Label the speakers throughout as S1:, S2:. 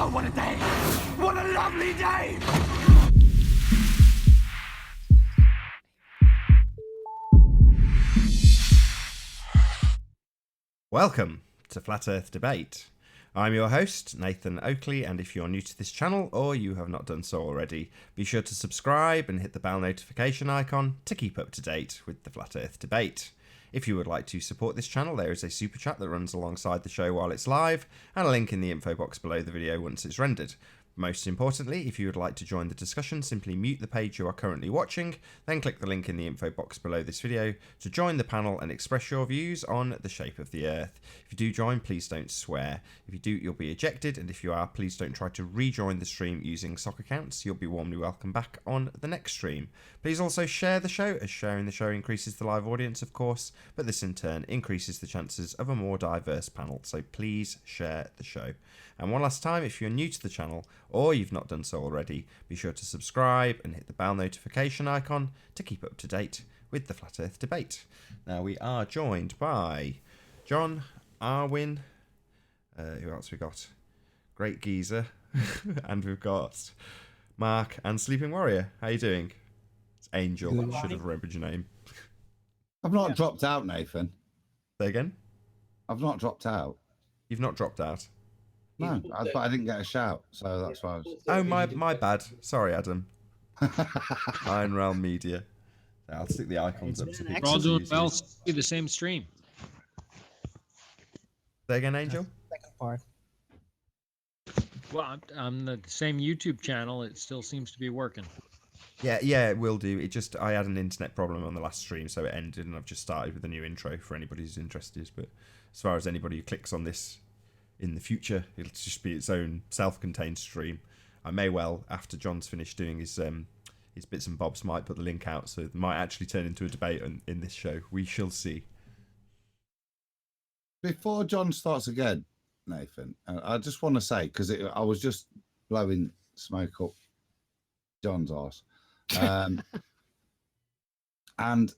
S1: Oh, what a day! What a lovely day!
S2: Welcome to Flat Earth Debate. I'm your host, Nathan Oakley, and if you're new to this channel or you have not done so already, be sure to subscribe and hit the bell notification icon to keep up to date with the Flat Earth Debate. If you would like to support this channel, there is a super chat that runs alongside the show while it's live, and a link in the info box below the video once it's rendered. Most importantly, if you would like to join the discussion, simply mute the page you are currently watching, then click the link in the info box below this video to join the panel and express your views on the shape of the Earth. If you do join, please don't swear. If you do, you'll be ejected, and if you are, please don't try to rejoin the stream using sock accounts. You'll be warmly welcome back on the next stream. Please also share the show, as sharing the show increases the live audience, of course, but this in turn increases the chances of a more diverse panel, so please share the show. And one last time, if you're new to the channel, or you've not done so already, be sure to subscribe and hit the bell notification icon to keep up to date with the Flat Earth Debate. Now, we are joined by John, Arwin, who else we got? Great Geezer, and we've got Mark and Sleeping Warrior. How you doing? It's Angel. Should have remembered your name.
S3: I've not dropped out, Nathan.
S2: Say again?
S3: I've not dropped out.
S2: You've not dropped out?
S3: No, but I didn't get a shout, so that's why I was...
S2: Oh, my bad. Sorry, Adam. Iron Realm Media. I'll stick the icons up so people
S4: We're all doing
S2: see
S4: well. See the same stream.
S2: Say again, Angel?
S5: Second part.
S4: Well, on the same YouTube channel, it still seems to be working.
S2: Yeah, it will do. I had an internet problem on the last stream, so it ended, and I've just started with a new intro for anybody who's interested. But as far as anybody who clicks on this in the future, it'll just be its own self-contained stream. I may well, after John's finished doing his bits and bobs, might put the link out, so it might actually turn into a debate in this show. We shall see.
S3: Before John starts again, Nathan, I just want to say, because I was just blowing smoke up John's arse. And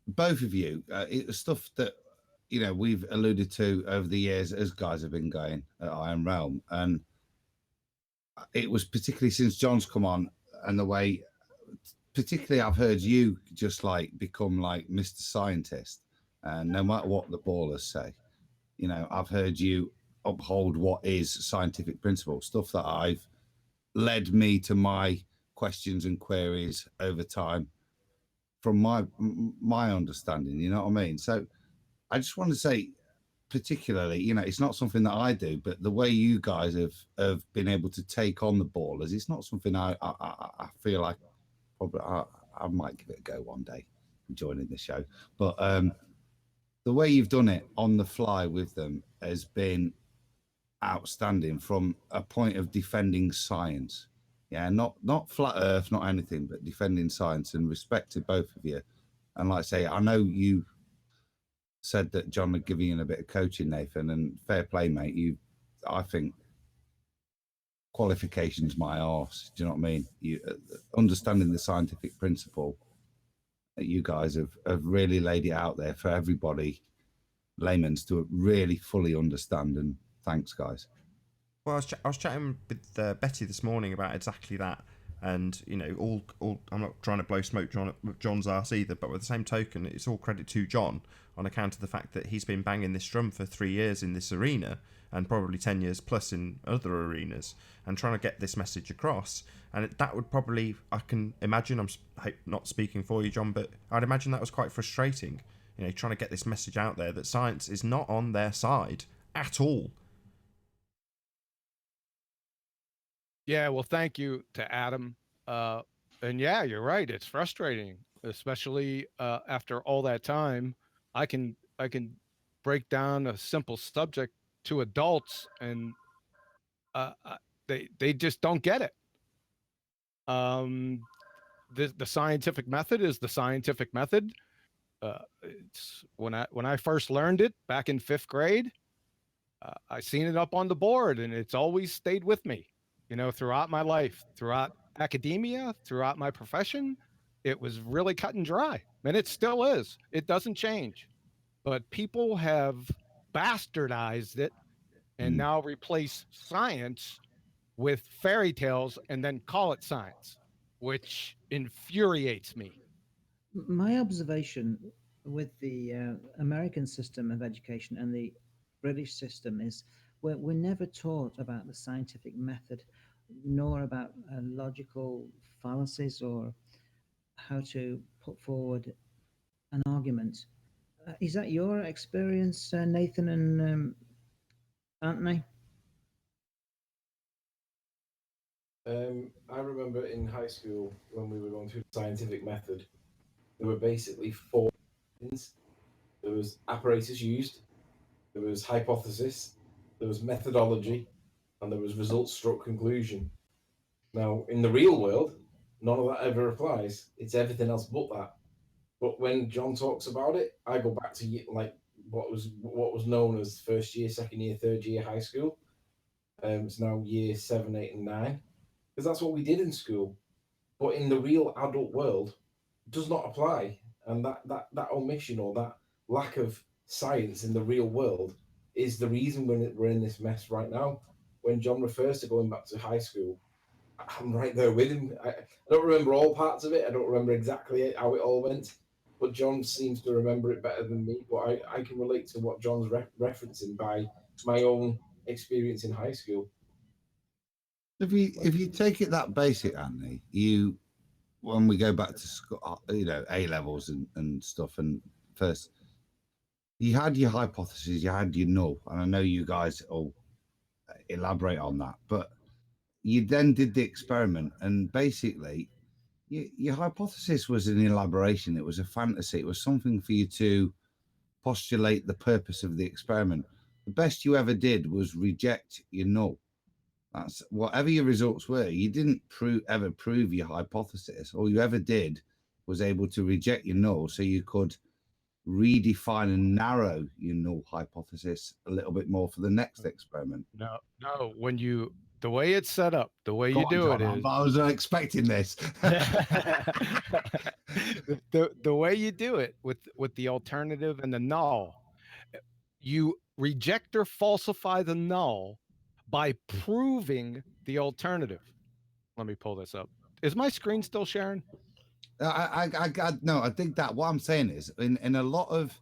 S3: both of you, it's stuff that, you know, we've alluded to over the years as guys have been going at Iron Realm. And it was particularly since John's come on, and the way, particularly I've heard you just like become like Mr. Scientist, and no matter what the ballers say, you know, I've heard you uphold what is scientific principle, stuff that I've led me to my questions and queries over time from my understanding, you know what I mean? So I just want to say, particularly, you know, it's not something that I do, but the way you guys have been able to take on the ballers, it's not something I feel like probably I might give it a go one day, joining the show. But the way you've done it on the fly with them has been outstanding from a point of defending science. Yeah, not flat Earth, not anything, but defending science, and respect to both of you. And like I say, I know you said that John had given you a bit of coaching, Nathan, and fair play, mate. I think qualifications my arse. Do you know what I mean? You understanding the scientific principle. You guys have really laid it out there for everybody, layman's, to really fully understand. And thanks, guys.
S2: Well, I was chatting with Betty this morning about exactly that, and you know, all I'm not trying to blow smoke John's arse either, but with the same token, it's all credit to John on account of the fact that he's been banging this drum for 3 years in this arena, and probably 10 years plus in other arenas, and trying to get this message across. And that would probably, I can imagine, I'm not speaking for you, John, but I'd imagine that was quite frustrating. You know, trying to get this message out there that science is not on their side at all.
S6: Yeah, well, thank you to Adam. And yeah, you're right. It's frustrating, especially after all that time. I can break down a simple subject to adults, and they just don't get it. The scientific method is the scientific method. It's when I first learned it back in 5th grade, I seen it up on the board, and it's always stayed with me. You know, throughout my life, throughout academia, throughout my profession, it was really cut and dry, and it still is. It doesn't change, but people have bastardized it and now replace science with fairy tales and then call it science, which infuriates me.
S5: My observation with the American system of education and the British system is we're never taught about the scientific method, nor about logical fallacies or how to put forward an argument. Is that your experience, Nathan and Anthony?
S7: I remember in high school when we were going through the scientific method, there were basically four things. There was apparatus used, there was hypothesis, there was methodology, and there was result stroke conclusion. Now, in the real world, none of that ever applies. It's everything else but that. But when John talks about it, I go back to like what was known as first year, second year, third year high school. It's now year 7, 8, and 9, because that's what we did in school. But in the real adult world, it does not apply, and that omission or that lack of science in the real world is the reason we're in this mess right now. When John refers to going back to high school, I'm right there with him. I don't remember all parts of it. I don't remember exactly how it all went, but John seems to remember it better than me. But I can relate to what John's referencing by my own experience in high school.
S3: If you take it that basic, Andy, when we go back to school, A levels and stuff, and first you had your hypothesis, you had your null, and I know you guys all elaborate on that, but you then did the experiment, and basically your hypothesis was an elaboration. It was a fantasy. It was something for you to postulate the purpose of the experiment. The best you ever did was reject your null. That's whatever your results were. You didn't ever prove your hypothesis. All you ever did was able to reject your null, so you could redefine and narrow your null hypothesis a little bit more for the next experiment.
S6: No, the way it's set up, the way you do it is.
S3: I was not expecting this.
S6: the way you do it with the alternative and the null, you reject or falsify the null by proving the alternative. Let me pull this up. Is my screen still sharing?
S3: I think that what I'm saying is in a lot of,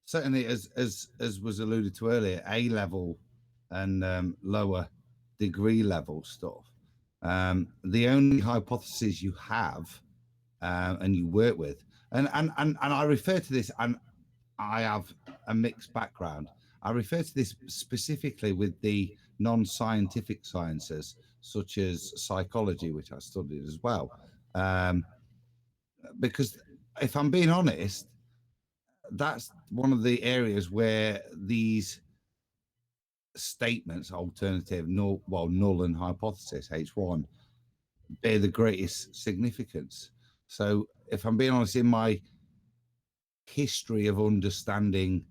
S3: certainly as was alluded to earlier, A level and lower degree level stuff, the only hypothesis you have and you work with, and I refer to this, and I have a mixed background. I refer to this specifically with the non-scientific sciences, such as psychology, which I studied as well. Because if I'm being honest, that's one of the areas where these statements, alternative, null and hypothesis, H1, bear the greatest significance. So if I'm being honest, in my history of understanding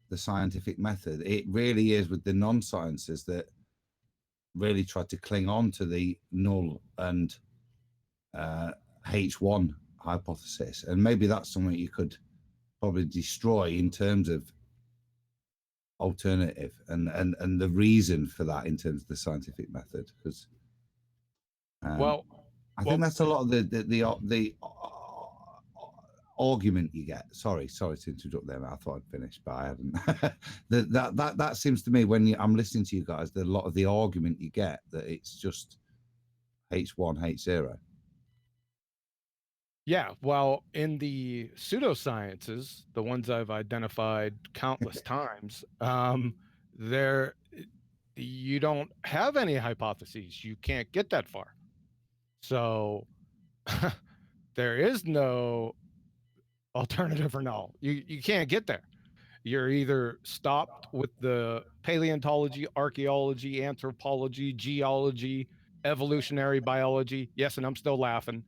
S3: the scientific method, it really is with the non-sciences that really try to cling on to the null and H1 hypothesis, and maybe that's something you could probably destroy in terms of alternative and the reason for that in terms of the scientific method, because I think that's a lot of the argument you get. Sorry to interrupt there. I thought I'd finished, but I hadn't. that seems to me, when I'm listening to you guys, that a lot of the argument you get that it's just H1, H0.
S6: Yeah, well, in the pseudosciences, the ones I've identified countless times, you don't have any hypotheses. You can't get that far. So there is no alternative or null. You can't get there. You're either stopped with the paleontology, archaeology, anthropology, geology, evolutionary biology. Yes, and I'm still laughing.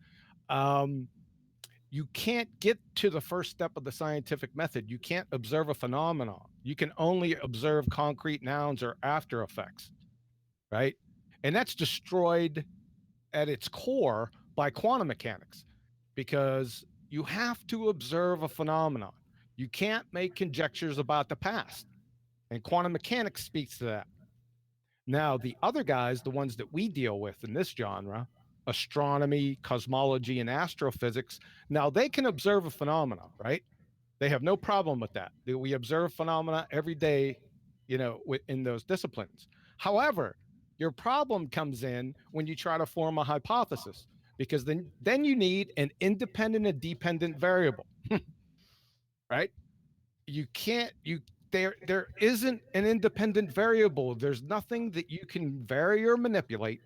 S6: You can't get to the first step of the scientific method. You can't observe a phenomenon. You can only observe concrete nouns or after effects, right? And that's destroyed at its core by quantum mechanics, because you have to observe a phenomenon. You can't make conjectures about the past. And quantum mechanics speaks to that. Now, the other guys, the ones that we deal with in this genre, astronomy, cosmology, and astrophysics, now they can observe a phenomena, right? They have no problem with that. We observe phenomena every day, in those disciplines. However, your problem comes in when you try to form a hypothesis, because then you need an independent and dependent variable, right? You can't you there isn't an independent variable. There's nothing that you can vary or manipulate.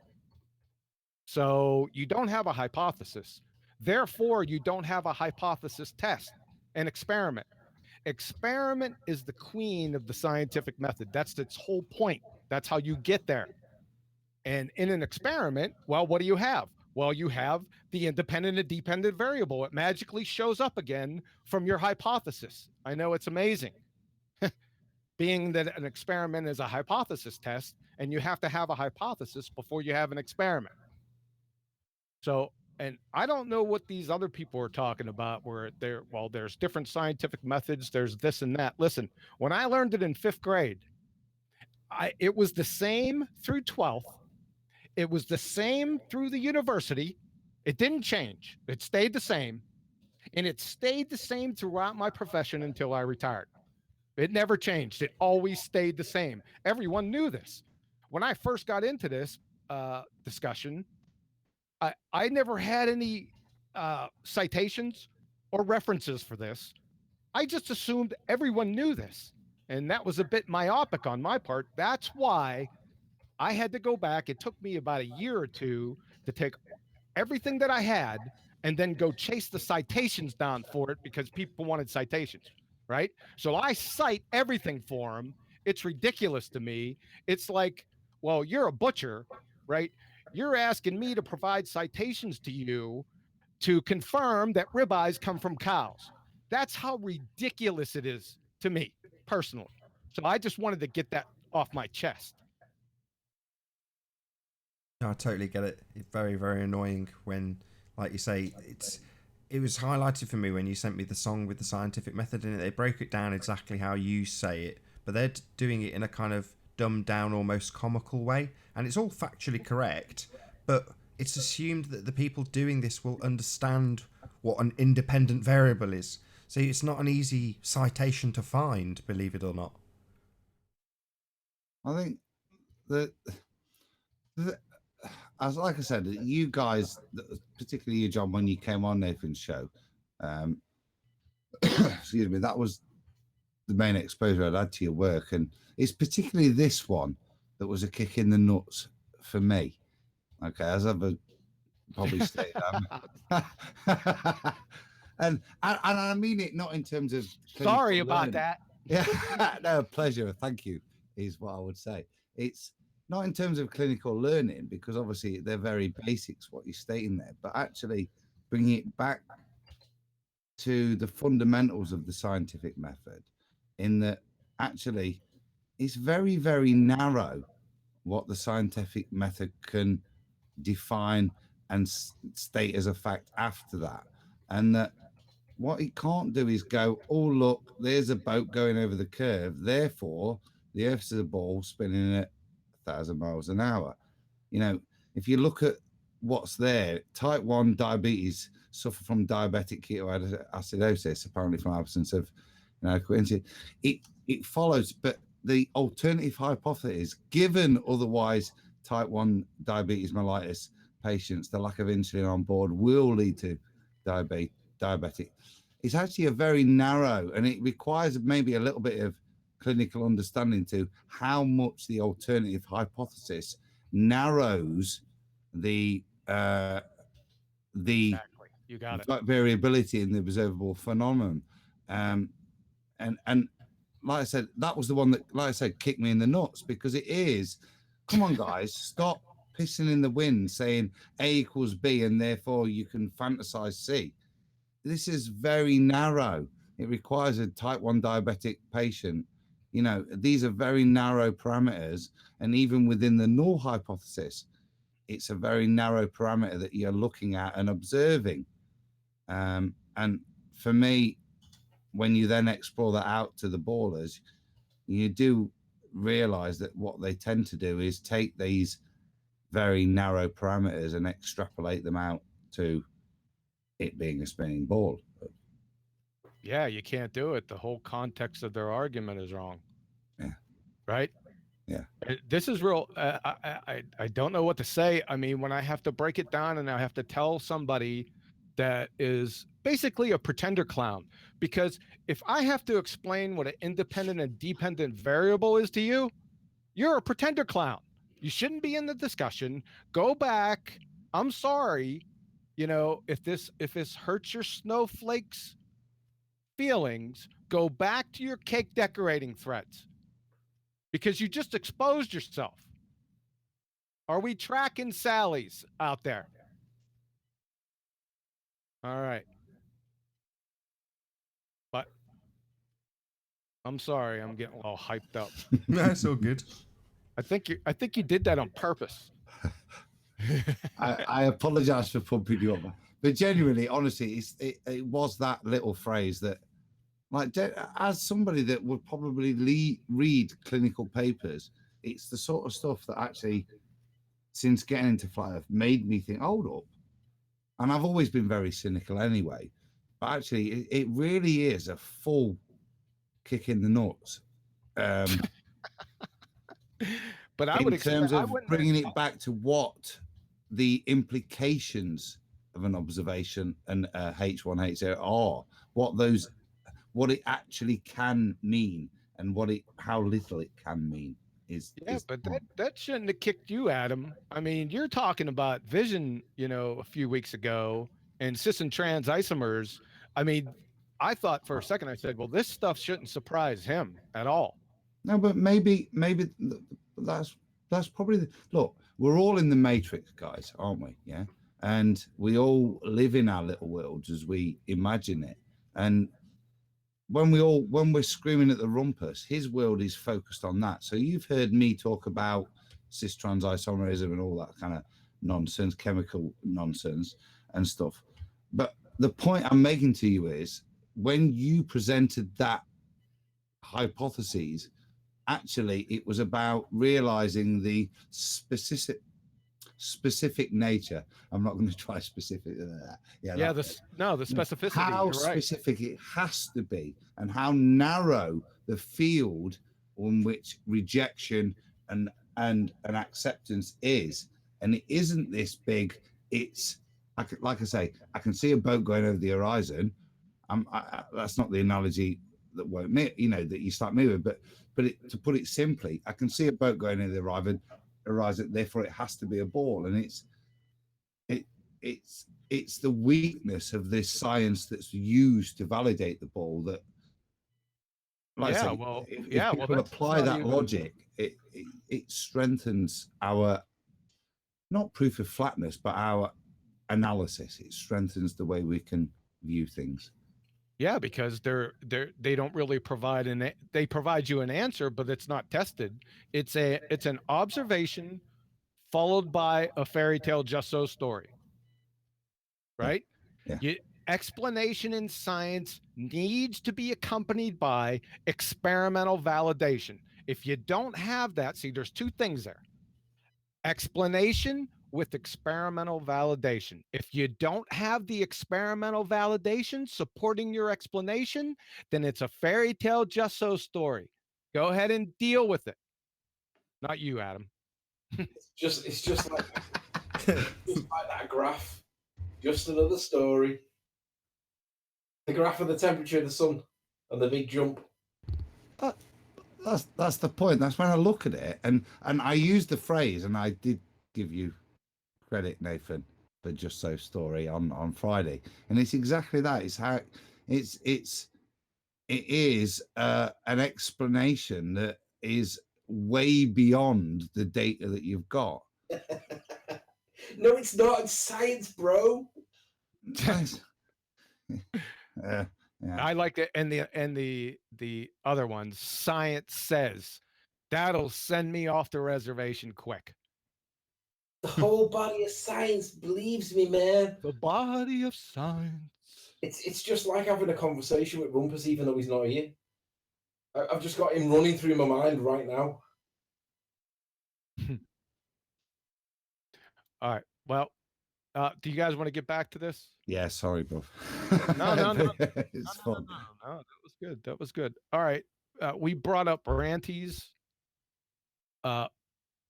S6: So you don't have a hypothesis. Therefore, you don't have a hypothesis test, an experiment. Experiment is the queen of the scientific method. That's its whole point. That's how you get there. And in an experiment, well, what do you have? Well, you have the independent and dependent variable. It magically shows up again from your hypothesis. I know it's amazing. Being that an experiment is a hypothesis test, and you have to have a hypothesis before you have an experiment. So, and I don't know what these other people are talking about, where there's different scientific methods, there's this and that. Listen, when I learned it in 5th grade, it was the same through 12th. It was the same through the university. It didn't change. It stayed the same. And it stayed the same throughout my profession until I retired. It never changed. It always stayed the same. Everyone knew this. When I first got into this discussion, I never had any citations or references for this. I just assumed everyone knew this. And that was a bit myopic on my part. That's why I had to go back. It took me about a year or two to take everything that I had and then go chase the citations down for it, because people wanted citations, right? So I cite everything for them. It's ridiculous to me. It's like, well, you're a butcher, right? You're asking me to provide citations to you to confirm that ribeyes come from cows. That's how ridiculous it is to me personally. So I just wanted to get that off my chest.
S2: I totally get it. It's very, very annoying when, like you say, it was highlighted for me when you sent me the song with the scientific method in it. They broke it down exactly how you say it, but they're doing it in a kind of dumbed down, almost comical way, and it's all factually correct, but it's assumed that the people doing this will understand what an independent variable is. So it's not an easy citation to find, believe it or not.
S3: I think that as like I said, you guys, particularly you, John, when you came on Nathan's show, excuse me, that was the main exposure I'd had to your work, and it's particularly this one that was a kick in the nuts for me. Okay, as I've probably stated, and I mean it not in terms of
S6: sorry about
S3: learning.
S6: that.
S3: Yeah, no, pleasure. Thank you, is what I would say. It's not in terms of clinical learning, because obviously they're very basics, what you're stating there, but actually bringing it back to the fundamentals of the scientific method, in that actually it's very, very narrow what the scientific method can define and state as a fact after that. And that what it can't do is go, oh, look, there's a boat going over the curve, therefore the Earth's a ball spinning at 1,000 miles an hour. You know, if you look at what's there, type 1 diabetes suffer from diabetic ketoacidosis, apparently from absence of it follows. But the alternative hypothesis, given otherwise type 1 diabetes mellitus patients, the lack of insulin on board will lead to diabetic. It's actually a very narrow, and it requires maybe a little bit of clinical understanding to how much the alternative hypothesis narrows the
S6: Exactly. You got it.
S3: variability in the observable phenomenon. And like I said, that was the one that, like I said, kicked me in the nuts, because it is, come on, guys, stop pissing in the wind saying A equals B and therefore you can fantasize C. This is very narrow. It requires a type 1 diabetic patient. You know, these are very narrow parameters. And even within the null hypothesis, it's a very narrow parameter that you're looking at and observing. And for me, when you then explore that out to the ballers, you do realize that what they tend to do is take these very narrow parameters and extrapolate them out to it being a spinning ball.
S6: Yeah, you can't do it. The whole context of their argument is wrong.
S3: Yeah.
S6: Right?
S3: Yeah.
S6: This is real. I don't know what to say. I mean, when I have to break it down and I have to tell somebody that is basically a pretender clown, because if I have to explain what an independent and dependent variable is to you, you're a pretender clown. You shouldn't be in the discussion. Go back. I'm sorry. You know, if this hurts your snowflakes feelings, go back to your cake decorating threads, because you just exposed yourself. Are we tracking Sally's out there? All right. But I'm sorry, I'm getting all hyped up.
S2: No, it's all good.
S6: I think you did that on purpose.
S3: I apologize for pumping you up, but genuinely, honestly, it was that little phrase that, like, as somebody that would probably read clinical papers, it's the sort of stuff that actually, since getting into flat earth, made me think, hold up. And I've always been very cynical anyway, but actually, it really is a full kick in the nuts.
S6: But I would
S3: in terms of bringing it back to what the implications of an observation and H1, H0 are, what it actually can mean, and how little it can mean is.
S6: But that shouldn't have kicked you, Adam. I mean, you're talking about vision, a few weeks ago, and cis and trans isomers. I mean, I thought for a second, I said, well, this stuff shouldn't surprise him at all.
S3: No, but maybe that's probably look. We're all in the matrix, guys, aren't we? Yeah, and we all live in our little worlds as we imagine it. And when we're screaming at the rumpus, his world is focused on that. So you've heard me talk about cis trans isomerism and all that kind of nonsense, chemical nonsense and stuff. But the point I'm making to you is, when you presented that hypothesis, actually it was about realizing the specific nature. I'm not going to try specific.
S6: The specificity.
S3: How specific it has to be, and how narrow the field on which rejection and acceptance is. And it isn't this big. It's like I say, I can see a boat going over the horizon. That's not the analogy that won't that you start me with, but to put it simply, I can see a boat going over the horizon, therefore it has to be a ball. And it's the weakness of this science that's used to validate the ball that, if people apply that logic, it strengthens our, not proof of flatness, but our analysis. It strengthens the way we can view things.
S6: Yeah, because they don't really provide they provide you an answer, but it's not tested. It's an observation followed by a fairy tale just so story. Right?
S3: Yeah.
S6: Explanation in science needs to be accompanied by experimental validation. If you don't have that, see, there's two things there. Explanation with experimental validation. If you don't have the experimental validation supporting your explanation, then it's a fairy tale just so story. Go ahead and deal with it. Not you, Adam.
S7: It's just like that graph. Just another story. The graph of the temperature of the sun and the big jump.
S3: That's the point. That's when I look at it, and I use the phrase, and I did give you credit, Nathan, for just so story on Friday, and it's exactly that. It's how it is an explanation that is way beyond the data that you've got.
S7: No, it's not. It's science, bro.
S3: Yeah.
S6: I like it, and the other one, science says. That'll send me off the reservation quick.
S7: The whole body of science believes me, man.
S6: The body of science.
S7: It's just like having a conversation with Rumpus, even though he's not here. I've just got him running through my mind right now.
S6: All right. Well, do you guys want to get back to this?
S3: Yeah, sorry, bro.
S6: No, no, no,
S3: It's fun.
S6: no. That was good. That was good. All right. We brought up Ranty's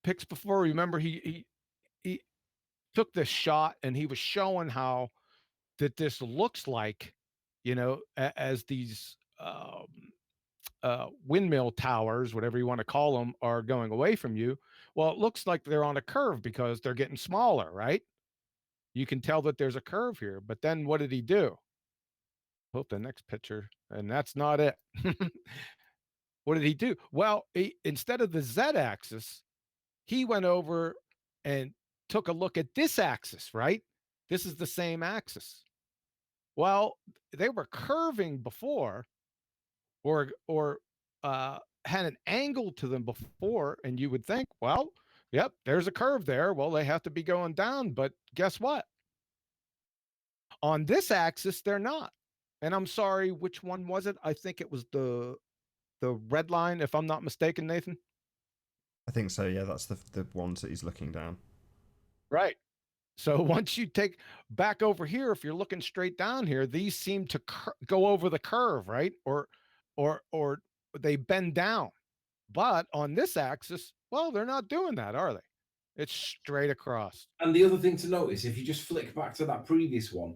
S6: picks before. Remember, he took this shot and he was showing how that this looks like, as these windmill towers, whatever you want to call them, are going away from you. Well, it looks like they're on a curve because they're getting smaller, right? You can tell that there's a curve here. But then what did he do? Hope the next picture, and that's not it. What did he do? Well, instead of the z-axis, he went over and took a look at this axis, right? This is the same axis. Well, they were curving before, or had an angle to them before, and you would think, well, yep, there's a curve there. Well, they have to be going down, but guess what? On this axis, they're not. And I'm sorry, which one was it? I think it was the red line, if I'm not mistaken, Nathan.
S2: I think so. Yeah, that's the ones that he's looking down.
S6: Right. So once you take back over here, if you're looking straight down here, these seem to go over the curve, right? Or they bend down. But on this axis, well, they're not doing that, are they? It's straight across.
S7: And the other thing to notice, if you just flick back to that previous one,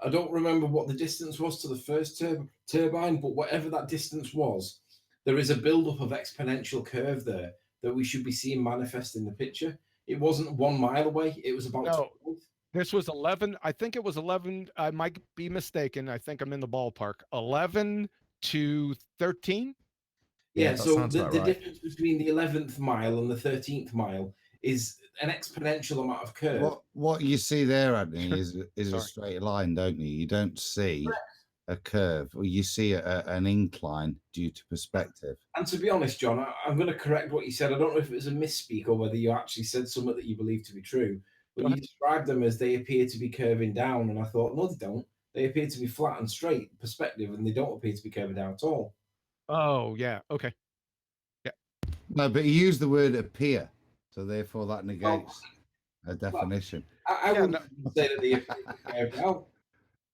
S7: I don't remember what the distance was to the first turbine, but whatever that distance was, there is a buildup of exponential curve there that we should be seeing manifest in the picture. It wasn't 1 mile away. It was about 12.
S6: This was 11. I think it was 11. I might be mistaken. I think I'm in the ballpark. 11 to 13.
S7: Yeah, so the difference between the 11th mile and the 13th mile is an exponential amount of curve.
S3: What you see there, Anthony, is a straight line, don't you? You don't see a curve, or you see an incline due to perspective.
S7: And to be honest, John, I'm going to correct what you said. I don't know if it was a misspeak or whether you actually said something that you believe to be true, but you described them as they appear to be curving down, and I thought, no, they don't. They appear to be flat and straight perspective, and they don't appear to be curving down at all.
S6: Oh, yeah. Okay. Yeah.
S3: No, but you use the word appear, so therefore that negates a definition.
S7: I wouldn't say that they appear to be curved down.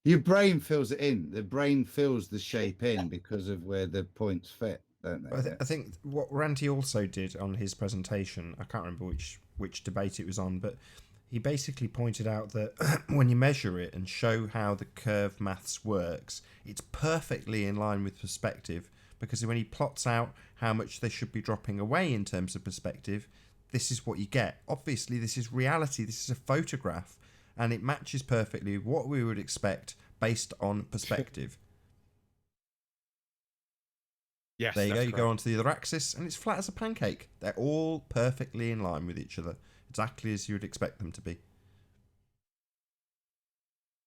S3: Your brain fills it in. The brain fills the shape in because of where the points fit, don't they?
S2: I think what Ranty also did on his presentation, I can't remember which debate it was on, but he basically pointed out that when you measure it and show how the curve maths works, it's perfectly in line with perspective, because when he plots out how much they should be dropping away in terms of perspective, this is what you get. Obviously, this is reality. This is a photograph. And it matches perfectly what we would expect based on perspective.
S6: Yes,
S2: there you go. You
S6: correct.
S2: go onto the other axis, and it's flat as a pancake. They're all perfectly in line with each other, exactly as you would expect them to be.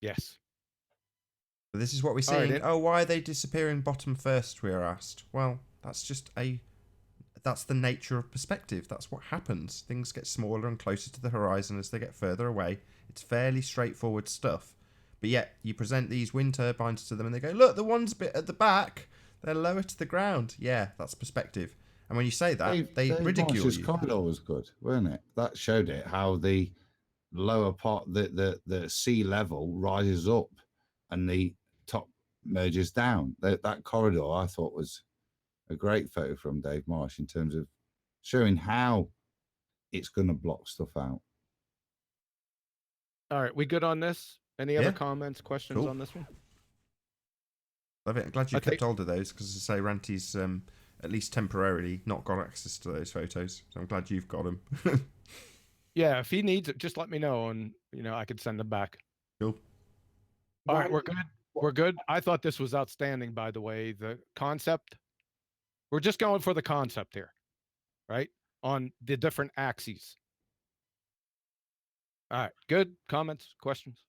S6: Yes.
S2: But this is what we're seeing. Right, why are they disappearing bottom first? We are asked. Well, that's the nature of perspective. That's what happens. Things get smaller and closer to the horizon as they get further away. It's fairly straightforward stuff. But yet, you present these wind turbines to them and they go, look, the one's a bit at the back. They're lower to the ground. Yeah, that's perspective. And when you say that, they ridicule you.
S3: Corridor was good, weren't it? That showed it, how the lower part, the sea level rises up and the top merges down. That corridor, I thought, was a great photo from Dave Marsh in terms of showing how it's going to block stuff out.
S6: All right, we good on this? Any other comments, questions on this one?
S2: Love it. I'm glad you kept hold of those, because as I say, Ranty's at least temporarily not got access to those photos. So I'm glad you've got them.
S6: Yeah, if he needs it, just let me know, and I could send them back.
S2: Cool.
S6: All right, we're good. We're good. I thought this was outstanding, by the way. The concept. We're just going for the concept here, right? On the different axes. All right, good. Comments, questions?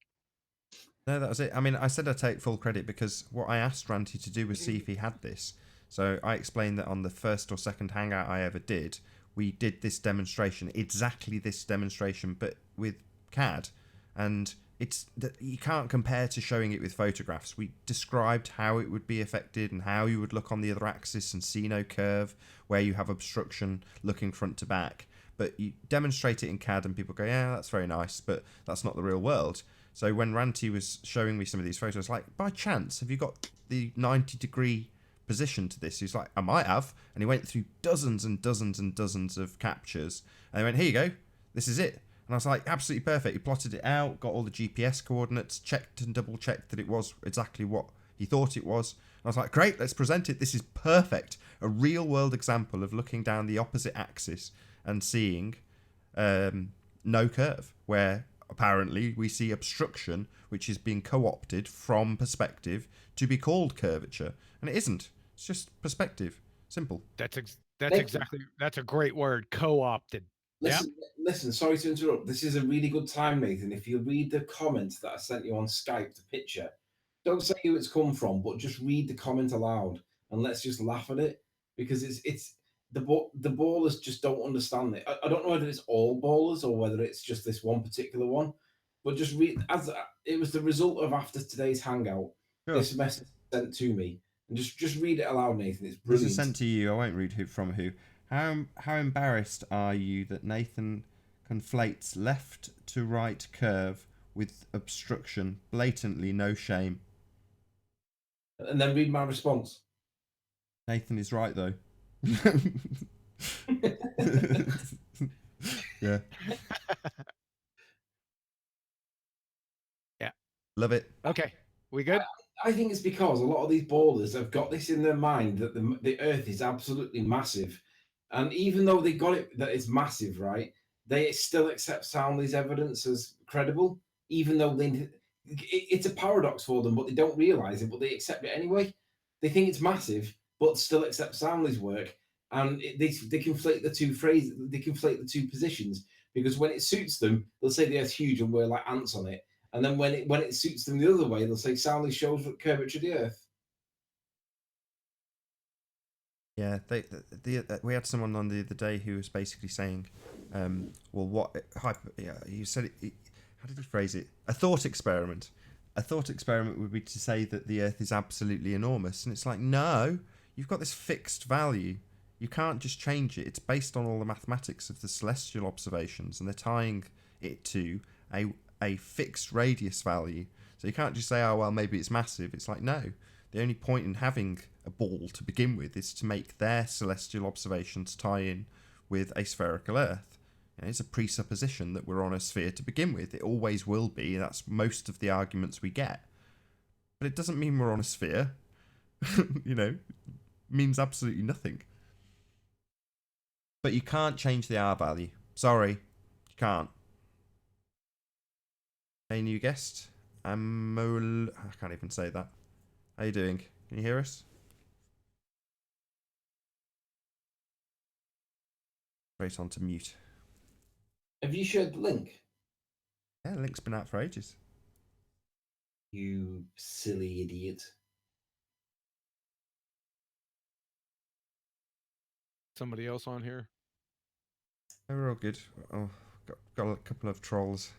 S2: No, that was it. I mean, I said I'd take full credit because what I asked Ranty to do was see if he had this. So I explained that on the first or second hangout I ever did, we did this demonstration, exactly this demonstration, but with CAD. And it's that you can't compare to showing it with photographs. We described how it would be affected and how you would look on the other axis and see no curve where you have obstruction looking front to back. but you demonstrate it in CAD and people go, yeah, that's very nice, but that's not the real world. So when Ranty was showing me some of these photos, like, by chance, have you got the 90-degree position to this? He's like, I might have. And he went through dozens and dozens and dozens of captures. And he went, here you go. This is it. And I was like, absolutely perfect. He plotted it out, got all the GPS coordinates, checked and double checked that it was exactly what he thought it was. And I was like, great, let's present it. This is perfect. A real world example of looking down the opposite axis and seeing no curve, where apparently we see obstruction, which is being co-opted from perspective to be called curvature. And it isn't. It's just perspective. Simple.
S6: That's a great word, co-opted.
S7: Listen, sorry to interrupt. This is a really good time, Nathan. If you read the comments that I sent you on Skype, the picture, don't say who it's come from, but just read the comment aloud and let's just laugh at it, because it's the ballers just don't understand it. I don't know whether it's all ballers or whether it's just this one particular one, but just read, as it was the result of after today's hangout. Sure. This message sent to me, and just read it aloud, Nathan. It's brilliant.
S2: This is sent to you. I won't read who from who. How embarrassed are you that Nathan conflates left to right curve with obstruction? Blatantly no shame.
S7: And then read my response.
S2: Nathan is right though. Yeah.
S6: Yeah.
S2: Love it.
S6: Okay. We good?
S7: I think it's because a lot of these ballers have got this in their mind that the Earth is absolutely massive. And even though they got it that it's massive, right, they still accept Soundly's evidence as credible, even though it's a paradox for them, but they don't realize it, but they accept it anyway. They think it's massive, but still accept Soundly's work. And they conflate the two phrases, they conflate the two positions, because when it suits them, they'll say the Earth's huge and we're like ants on it. And then when it suits them the other way, they'll say Soundly shows the curvature of the Earth.
S2: Yeah, we had someone on the other day who was basically saying, well, you said it, how did he phrase it? A thought experiment. A thought experiment would be to say that the Earth is absolutely enormous. And it's like, no, you've got this fixed value. You can't just change it. It's based on all the mathematics of the celestial observations, and they're tying it to a fixed radius value. So you can't just say, oh, well, maybe it's massive. It's like, no. The only point in having a ball to begin with is to make their celestial observations tie in with a spherical Earth. It's a presupposition that we're on a sphere to begin with. It always will be. That's most of the arguments we get. But it doesn't mean we're on a sphere. It means absolutely nothing. But you can't change the R value. Sorry, you can't. Hey, new guest. I can't even say that. How you doing? Can you hear us? Straight on to mute.
S7: Have you shared the link?
S2: Yeah, the link's been out for ages.
S7: You silly idiot.
S6: Somebody else on here?
S2: Oh, we're all good. Oh, got a couple of trolls.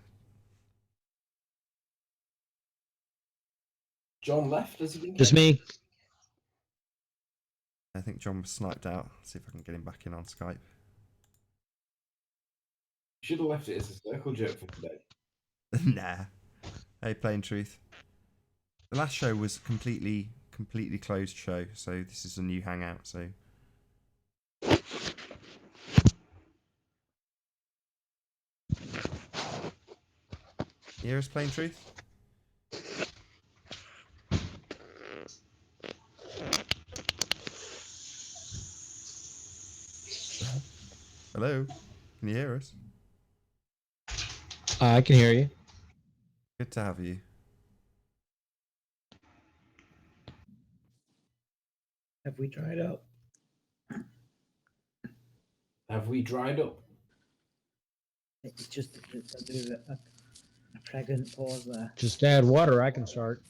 S7: John left, has he been?
S8: Just me.
S2: I think John was sniped out. Let's see if I can get him back in on Skype.
S7: Should have left it as a circle jerk for today.
S2: Nah. Hey, plain truth. The last show was completely closed show, so this is a new hangout, so... You hear us, plain truth? Hello? Can you hear us?
S8: I can hear you.
S2: Good to have you.
S5: Have we dried up?
S7: Have we dried up?
S5: It's just a pregnant pause there.
S8: Just add water. I can start.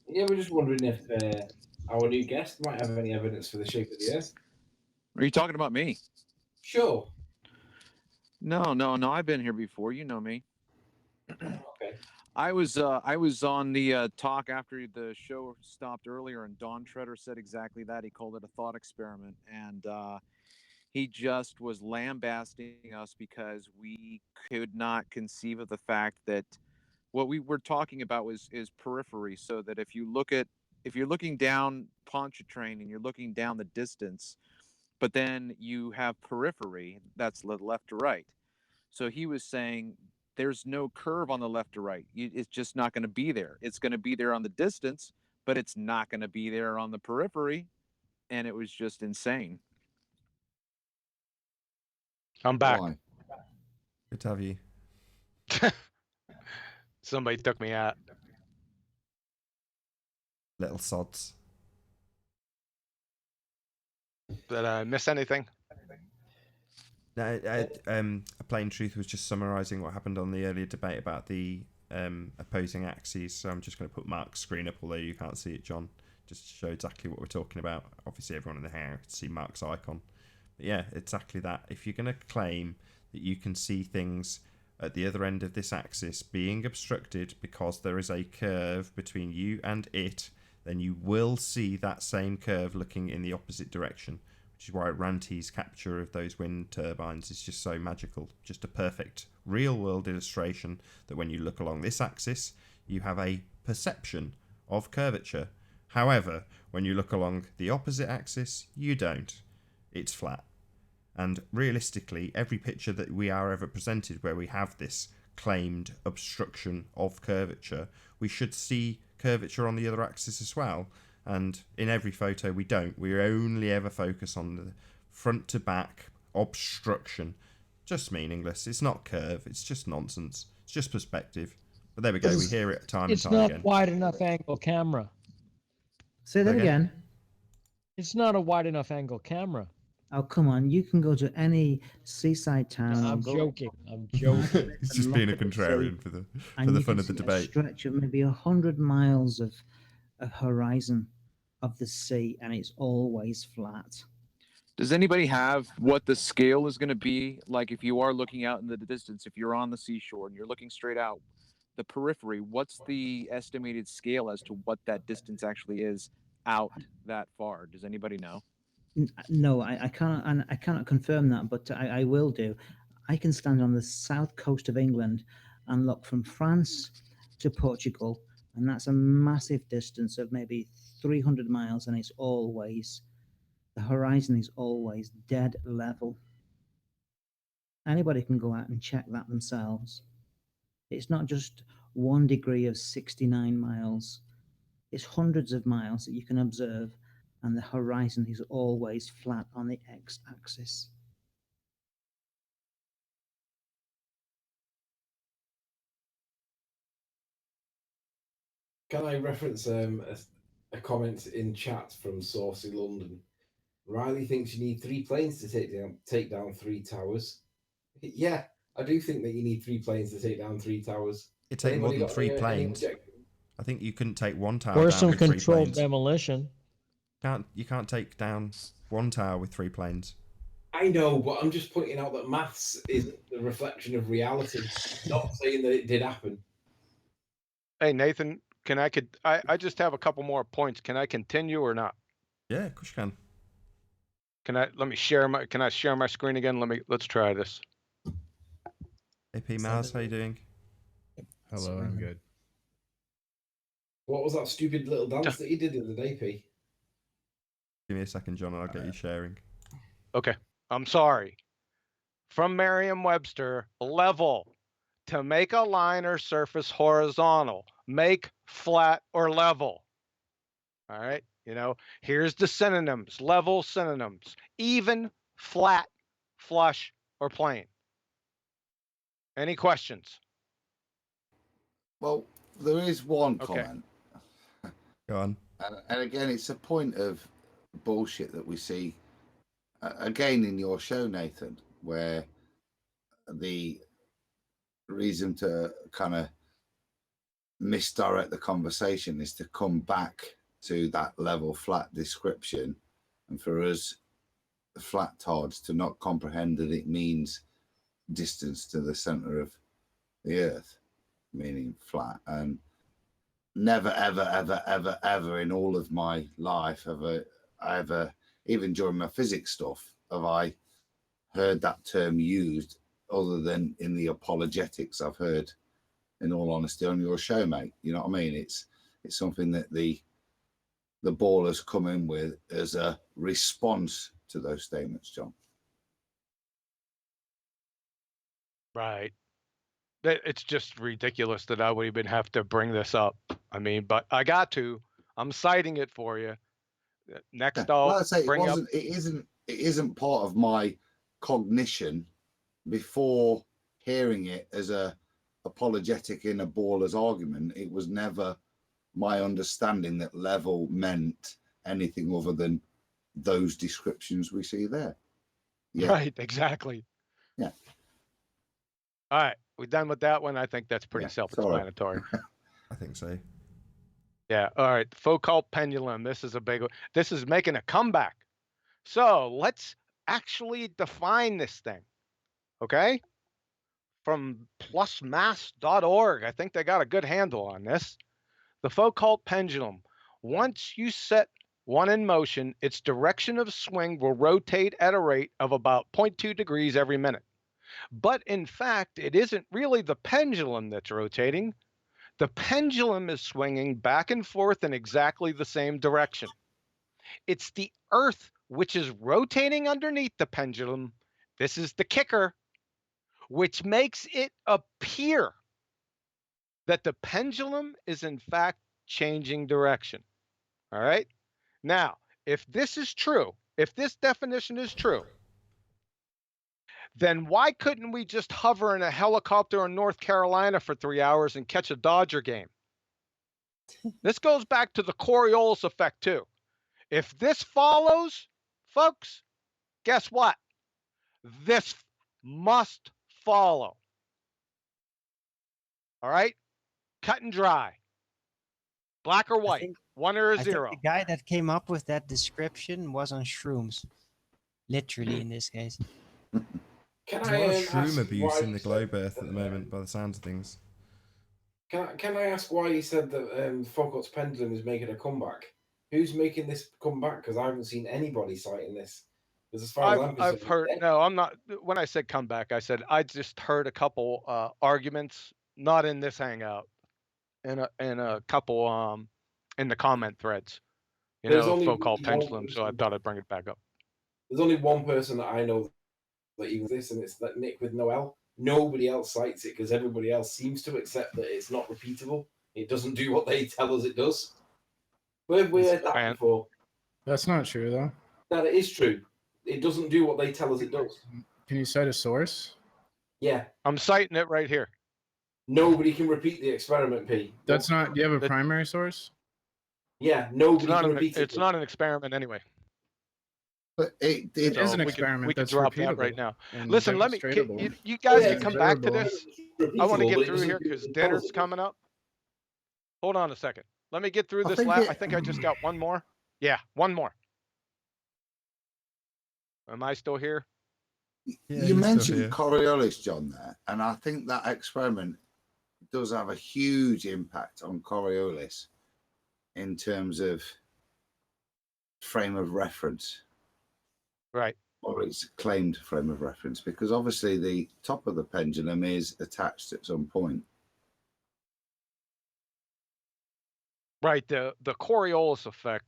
S7: Yeah, we're just wondering if our new guest might have any evidence for the shape of the Earth.
S9: Are you talking about me?
S7: Sure.
S9: No. I've been here before. You know me.
S7: Okay.
S9: I was on the talk after the show stopped earlier, and Don Treader said exactly that. He called it a thought experiment, and He just was lambasting us because we could not conceive of the fact that what we were talking about is periphery. So that if you're looking down Pontchartrain and you're looking down the distance, but then you have periphery, that's left to right. So he was saying there's no curve on the left to right. It's just not going to be there. It's going to be there on the distance, but it's not going to be there on the periphery. And it was just insane.
S6: I'm back.
S3: Why?
S2: Good to have you.
S6: Somebody took me out.
S2: Little sods.
S6: Did I miss anything?
S2: No, a plain truth was just summarising what happened on the earlier debate about the opposing axes. So I'm just going to put Mark's screen up, although you can't see it, John, just to show exactly what we're talking about. Obviously, everyone in the house can see Mark's icon. But yeah, exactly that. If you're going to claim that you can see things at the other end of this axis being obstructed because there is a curve between you and it, then you will see that same curve looking in the opposite direction, which is why Ranty's capture of those wind turbines is just so magical. Just a perfect real-world illustration that when you look along this axis, you have a perception of curvature. However, when you look along the opposite axis, you don't. It's flat. And realistically, every picture that we are ever presented where we have this claimed obstruction of curvature, we should see curvature on the other axis as well. And in every photo we don't. We only ever focus on the front to back obstruction. Just meaningless. It's not curve. It's just nonsense. It's just perspective. But there we go. We hear it time and
S8: It's
S2: time
S8: not
S2: again.
S8: wide enough angle camera.
S5: Say that again.
S8: It's not a wide enough angle camera.
S5: Oh, come on. You can go to any seaside town. or
S8: I'm
S5: go
S8: joking. I'm joking.
S2: It's just being a contrarian for the fun of the debate.
S5: A stretch of maybe 100 miles of horizon of the sea, and it's always flat.
S9: Does anybody have what the scale is going to be like if you are looking out in the distance, if you're on the seashore and you're looking straight out, the periphery, what's the estimated scale as to what that distance actually is out that far? Does anybody know?
S5: No, I cannot, and I cannot confirm that, but I will do. I can stand on the south coast of England and look from France to Portugal, and that's a massive distance of maybe 300 miles, and it's always, the horizon is always dead level. Anybody can go out and check that themselves. It's not just 1 degree of 69 miles. It's hundreds of miles that you can observe, and the horizon is always flat on the x-axis.
S7: Can I reference a comment in chat from Saucy London? Riley thinks you need 3 planes to take down 3 towers. Yeah, I do think that you need 3 planes to take down 3 towers.
S2: It takes more than 3 planes. I think you couldn't take 1 tower
S8: Or
S2: down
S8: some
S2: with 3
S8: controlled
S2: planes.
S8: demolition.
S2: You can't take down 1 tower with 3 planes.
S7: I know, but I'm just pointing out that maths isn't the reflection of reality. Not saying that it did happen.
S6: Hey, Nathan, I just have a couple more points. Can I continue or not?
S2: Yeah, of course you can.
S6: Can I share my screen again? Let's try this.
S2: AP Mars, how you doing?
S10: Hello, I'm good.
S7: What was that stupid little dance that you did the other day, P?
S2: Give me a second, John, and I'll get you sharing.
S6: Okay, I'm sorry. From Merriam-Webster, level, to make a line or surface horizontal, make flat or level. All right, here's the synonyms, level synonyms, even, flat, flush, or plane. Any questions?
S3: Well, there is one comment.
S2: Go on.
S3: And again, it's a point of bullshit that we see again in your show, Nathan, where the reason to kind of misdirect the conversation is to come back to that level flat description, and for us flat tards to not comprehend that it means distance to the center of the earth, meaning flat. And never ever in all of my life have I ever, even during my physics stuff, have I heard that term used other than in the apologetics I've heard, in all honesty, on your show, mate. You know what I mean? It's something that the ballers come in with as a response to those statements, John.
S6: Right. It's just ridiculous that I would even have to bring this up. I mean, but I got to. I'm citing it for you. Next, I'll
S3: Like I say,
S6: bring up.
S3: It isn't part of my cognition before hearing it as a apologetic in a baller's argument. It was never my understanding that level meant anything other than those descriptions we see there. Yeah.
S6: Right, exactly.
S3: Yeah.
S6: All right, we're done with that one. I think that's pretty self-explanatory.
S2: I think so.
S6: Yeah. All right. Foucault pendulum. This is a big one. This is making a comeback. So let's actually define this thing. Okay. From plusmass.org. I think they got a good handle on this. The Foucault pendulum. Once you set one in motion, its direction of swing will rotate at a rate of about 0.2 degrees every minute. But in fact, it isn't really the pendulum that's rotating. The pendulum is swinging back and forth in exactly the same direction. It's the Earth which is rotating underneath the pendulum. This is the kicker, which makes it appear that the pendulum is in fact changing direction. All right. Now, if this is true, if this definition is true, then why couldn't we just hover in a helicopter in North Carolina for 3 hours and catch a Dodger game? This goes back to the Coriolis effect too. If this follows, folks, guess what? This must follow. All right? Cut and dry. Black or white, one or a zero.
S11: The guy that came up with that description was on shrooms. Literally, in this case.
S2: There's a lot of shroom abuse in the Globe Earth at the moment, by the sounds of things.
S7: Can I ask why you said that Foucault's pendulum is making a comeback? Who's making this comeback? Because I haven't seen anybody citing this. Because as far as I'm concerned,
S6: I've heard. No, I'm not. When I said comeback, I said I just heard a couple arguments, not in this hangout, in a couple in the comment threads. You
S7: There's
S6: know,
S7: only
S6: Foucault
S7: one
S6: pendulum. So I
S7: person-
S6: thought I'd bring it back up.
S7: There's only one person that I know that even this, and it's that Nick with Noel. Nobody else cites it because everybody else seems to accept that it's not repeatable. It doesn't do what they tell us it does. Where have we heard that before?
S10: That's not true, though.
S7: That it is true. It doesn't do what they tell us it does.
S10: Can you cite a source?
S7: Yeah.
S6: I'm citing it right here.
S7: Nobody can repeat the experiment, P.
S10: That's not. Do you have a primary source?
S7: Yeah, nobody can repeat it.
S6: It's not an experiment anyway.
S3: But it
S10: It is an
S6: we
S10: experiment.
S6: could
S10: that's
S6: drop
S10: repeatable
S6: that right now.
S10: and
S6: Listen, let me.
S10: demonstratable.
S6: You guys
S7: Yeah,
S6: can come back to
S10: observable.
S6: this. I want to
S7: Repeatable,
S6: get
S7: but it
S6: through
S7: doesn't
S6: here
S7: do
S6: because
S7: what it
S6: dinner's
S7: tells us.
S6: coming up. Hold on a second. Let me get through
S3: I
S6: this.
S3: think
S6: I think I just got one more. Yeah, one more. Am I still here?
S2: Yeah,
S3: you
S2: you're
S3: mentioned
S2: still here.
S3: Coriolis, John, there, and I think that experiment does have a huge impact on Coriolis in terms of frame of reference.
S6: Right.
S3: Or its claimed frame of reference, because obviously the top of the pendulum is attached at some point.
S6: Right. The Coriolis effect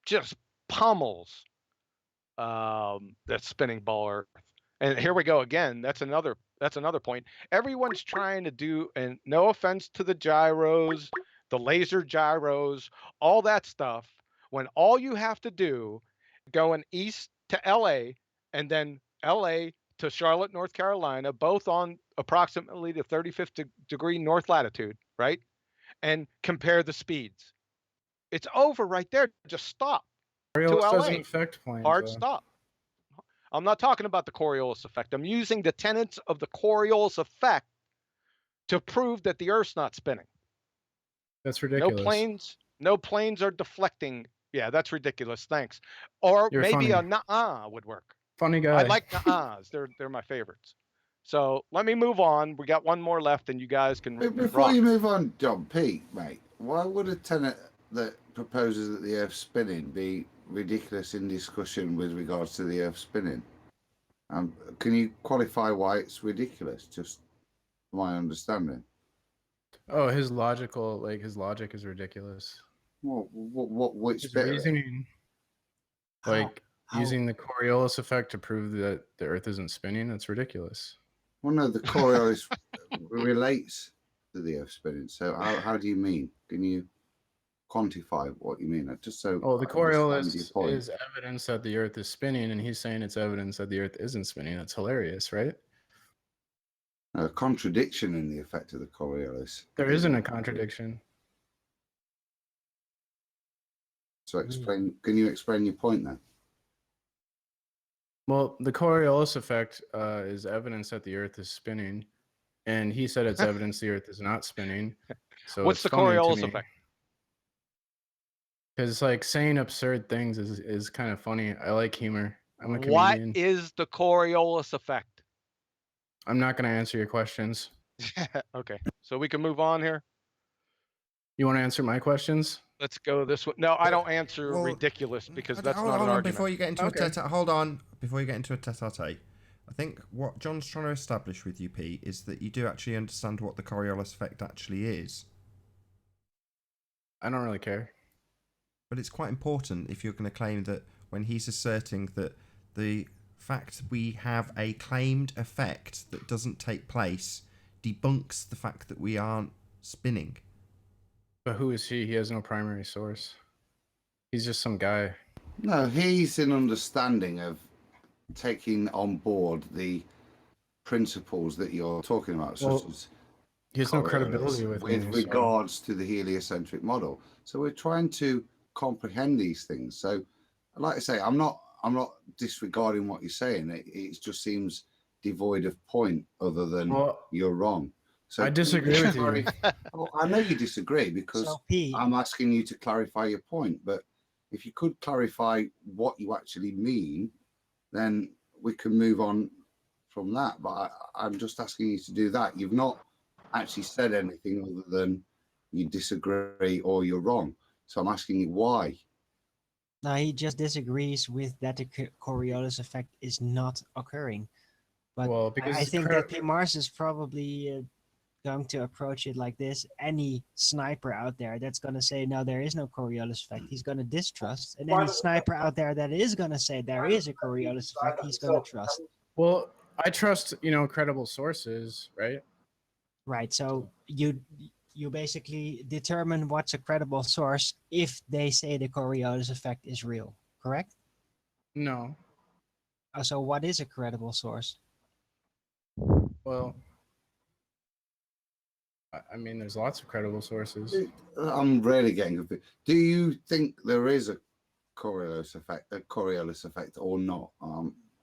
S6: just pummels that spinning ball Earth. And here we go again. That's another point. Everyone's trying to do, and no offense to the gyros, the laser gyros, all that stuff, when all you have to do going east to LA and then LA to Charlotte, North Carolina, both on approximately the 35th degree north latitude, right? And compare the speeds. It's over right there. Just stop.
S10: Coriolis
S6: to
S10: doesn't
S6: LA.
S10: affect planes.
S6: Hard stop. I'm not talking about the Coriolis effect. I'm using the tenets of the Coriolis effect to prove that the Earth's not spinning.
S10: That's ridiculous.
S6: No planes are deflecting. Yeah, that's ridiculous. Thanks. Or
S10: You're
S6: maybe
S10: funny.
S6: a nuh-uh would work.
S10: Funny guy.
S6: I like nuh-uhs. They're my favorites. So let me move on. We got one more left, and you guys can.
S3: Before
S6: rock.
S3: you move on, John, Pete, mate, why would a tenet that proposes that the Earth's spinning be ridiculous in discussion with regards to the Earth spinning? Can you qualify why it's ridiculous? Just my understanding.
S10: Oh, his logic is ridiculous.
S3: Which
S10: His
S3: bit of it?
S10: reasoning, like using the Coriolis effect to prove that the Earth isn't spinning, that's ridiculous.
S3: Well, no, the Coriolis relates to the Earth spinning. So how do you mean? Can you quantify what you mean? Just so
S10: Oh, the
S3: I understand your
S10: Coriolis
S3: point.
S10: is evidence that the Earth is spinning, and he's saying it's evidence that the Earth isn't spinning. That's hilarious, right?
S3: A contradiction in the effect of the Coriolis.
S10: There isn't a contradiction.
S3: So can you explain your point then?
S10: Well, the Coriolis effect is evidence that the Earth is spinning, and he said it's evidence the Earth is not spinning. So
S6: What's the Coriolis effect?
S10: Because like saying absurd things is kind of funny. I like humor. I'm a
S6: What
S10: comedian.
S6: is the Coriolis effect?
S10: I'm not going to answer your questions.
S6: Okay, so we can move on here.
S10: You want to answer my questions?
S6: Let's go this way. No, I don't answer ridiculous because that's not an argument.
S2: Before you get into hold on. Before you get into a tete-a-tete, I think what John's trying to establish with you, Pete, is that you do actually understand what the Coriolis effect actually is.
S10: I don't really care.
S2: But it's quite important if you're going to claim that when he's asserting that the fact we have a claimed effect that doesn't take place debunks the fact that we aren't spinning.
S10: But who is he? He has no primary source. He's just some guy.
S3: No, he's an understanding of taking on board the principles that you're talking about, such as
S10: he has no credibility with
S3: regards to the heliocentric model. So we're trying to comprehend these things. So, like I say, I'm not disregarding what you're saying. It just seems devoid of point, other than you're wrong. So
S10: I disagree with you.
S3: Well, I know you disagree because I'm asking you to clarify your point. But if you could clarify what you actually mean, then we can move on from that. But I'm just asking you to do that. You've not actually said anything other than you disagree or you're wrong. So I'm asking you why.
S11: No, he just disagrees with that the Coriolis effect is not occurring. But I think that P. Mars is probably going to approach it like this. Any sniper out there that's going to say, no, there is no Coriolis effect, he's going to distrust. And any sniper out there that is going to say there is a Coriolis effect, he's going to trust.
S10: Well, I trust, credible sources, right?
S11: Right. So you basically determine what's a credible source if they say the Coriolis effect is real, correct?
S10: No.
S11: So what is a credible source?
S10: Well, I mean, there's lots of credible sources.
S3: I'm really getting confused. Do you think there is a Coriolis effect, or not?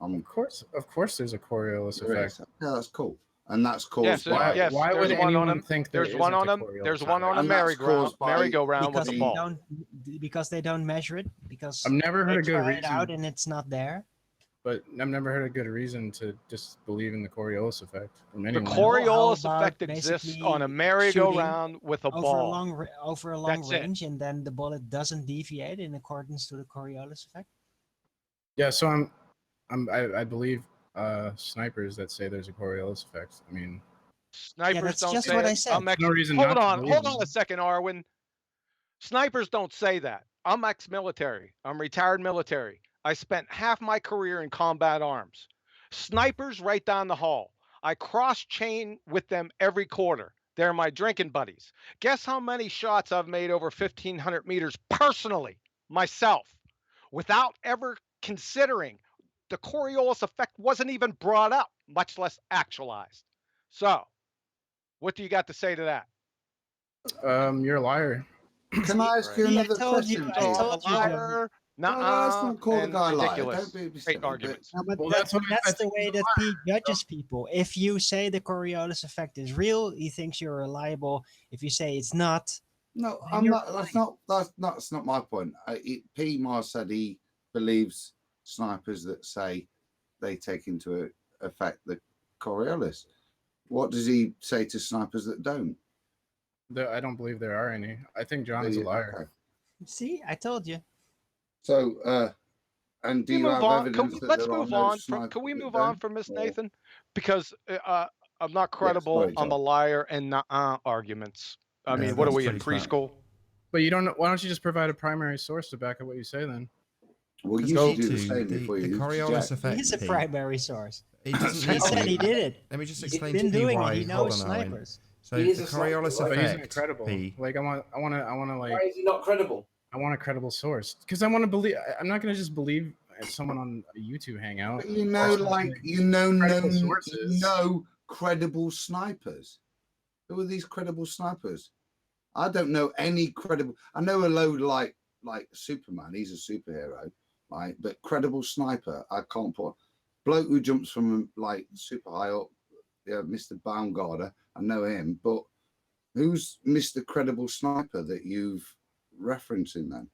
S10: Of course, there's a Coriolis effect.
S3: Yeah, that's cool. And that's caused by.
S6: Yes,
S10: why would anyone think
S6: there's one on them? There's one on a merry-go-round with a ball.
S11: Because they don't measure it. Because
S10: I've never heard a good
S11: try
S10: reason.
S11: it out and it's not there.
S10: But I've never heard a good reason to disbelieve in the Coriolis effect from
S6: The
S10: anyone.
S6: Coriolis effect exists on a merry-go-round with a ball.
S11: Over a long range, and then the bullet doesn't deviate in accordance to the Coriolis effect.
S10: Yeah, so I believe snipers that say there's a Coriolis effect. I mean,
S6: Snipers don't
S11: just
S6: say
S11: what
S6: it.
S11: I said.
S10: No reason
S6: hold
S10: not to
S6: on a second, Arwin. Snipers don't say that. I'm ex-military. I'm retired military. I spent half my career in combat arms. Snipers right down the hall. I cross-chain with them every quarter. They're my drinking buddies. Guess how many shots I've made over 1,500 meters personally, myself, without ever considering the Coriolis effect wasn't even brought up, much less actualized. So, what do you got to say to that?
S10: You're a liar.
S3: Can I ask you another question?
S11: I told you.
S6: Liar.
S3: No, let's not call the guy a liar.
S6: Ridiculous.
S3: Don't be
S6: Great arguments.
S11: No, but
S10: Well,
S11: that's
S10: that's
S11: the way that he judges people. If you say the Coriolis effect is real, he thinks you're reliable. If you say it's not,
S3: no, I'm not. That's not my point. P. Mars said he believes snipers that say they take into effect the Coriolis. What does he say to snipers that don't?
S10: I don't believe there are any. I think John is a liar.
S3: Okay.
S11: See, I told you.
S3: So, And do
S6: we
S3: you
S6: move
S3: have
S6: on?
S3: evidence that
S6: Let's
S3: there are
S6: move
S3: no
S6: on from.
S3: snipers
S6: Can we
S3: at
S6: move
S3: then?
S6: on from Miss
S3: Or-
S6: Nathan? Because I'm not
S3: Yeah,
S6: credible.
S3: sorry,
S6: I'm a
S3: John.
S6: liar and arguments. I mean, what are
S2: that's
S6: we in
S2: pretty crap.
S6: preschool?
S10: But you don't. Why don't you just provide a primary source to back up what you say then?
S3: Well,
S2: Because
S3: you
S2: we
S3: should
S2: need
S3: do the
S2: to.
S3: same before
S2: The
S3: you
S2: Coriolis
S3: interject.
S2: effect.
S11: He's a
S2: P,
S11: primary source.
S2: It doesn't
S11: He
S2: need
S11: said
S2: to.
S11: he did it.
S2: Let me just
S11: He's
S2: explain
S11: been
S2: to P
S11: doing
S2: why.
S11: it. He
S2: Hold
S11: knows
S2: on, Owen.
S11: snipers.
S2: So
S7: He is
S2: the
S7: a sniper,
S2: Coriolis
S7: right?
S10: But he's not
S2: effect.
S10: credible.
S2: P.
S10: Like I want to
S7: Why
S10: like
S7: is he not credible?
S10: I want a credible source because I want to believe. I'm not gonna just believe someone on a YouTube hangout.
S3: But you know, like
S10: credible sources.
S3: Credible snipers. Who are these credible snipers? I don't know any credible. I know a load like Superman. He's a superhero, right? But credible sniper, I can't put. Bloke who jumps from like super high up, yeah, Mr. Baumgartner. I know him, but who's Mr. Credible Sniper that you've referencing then?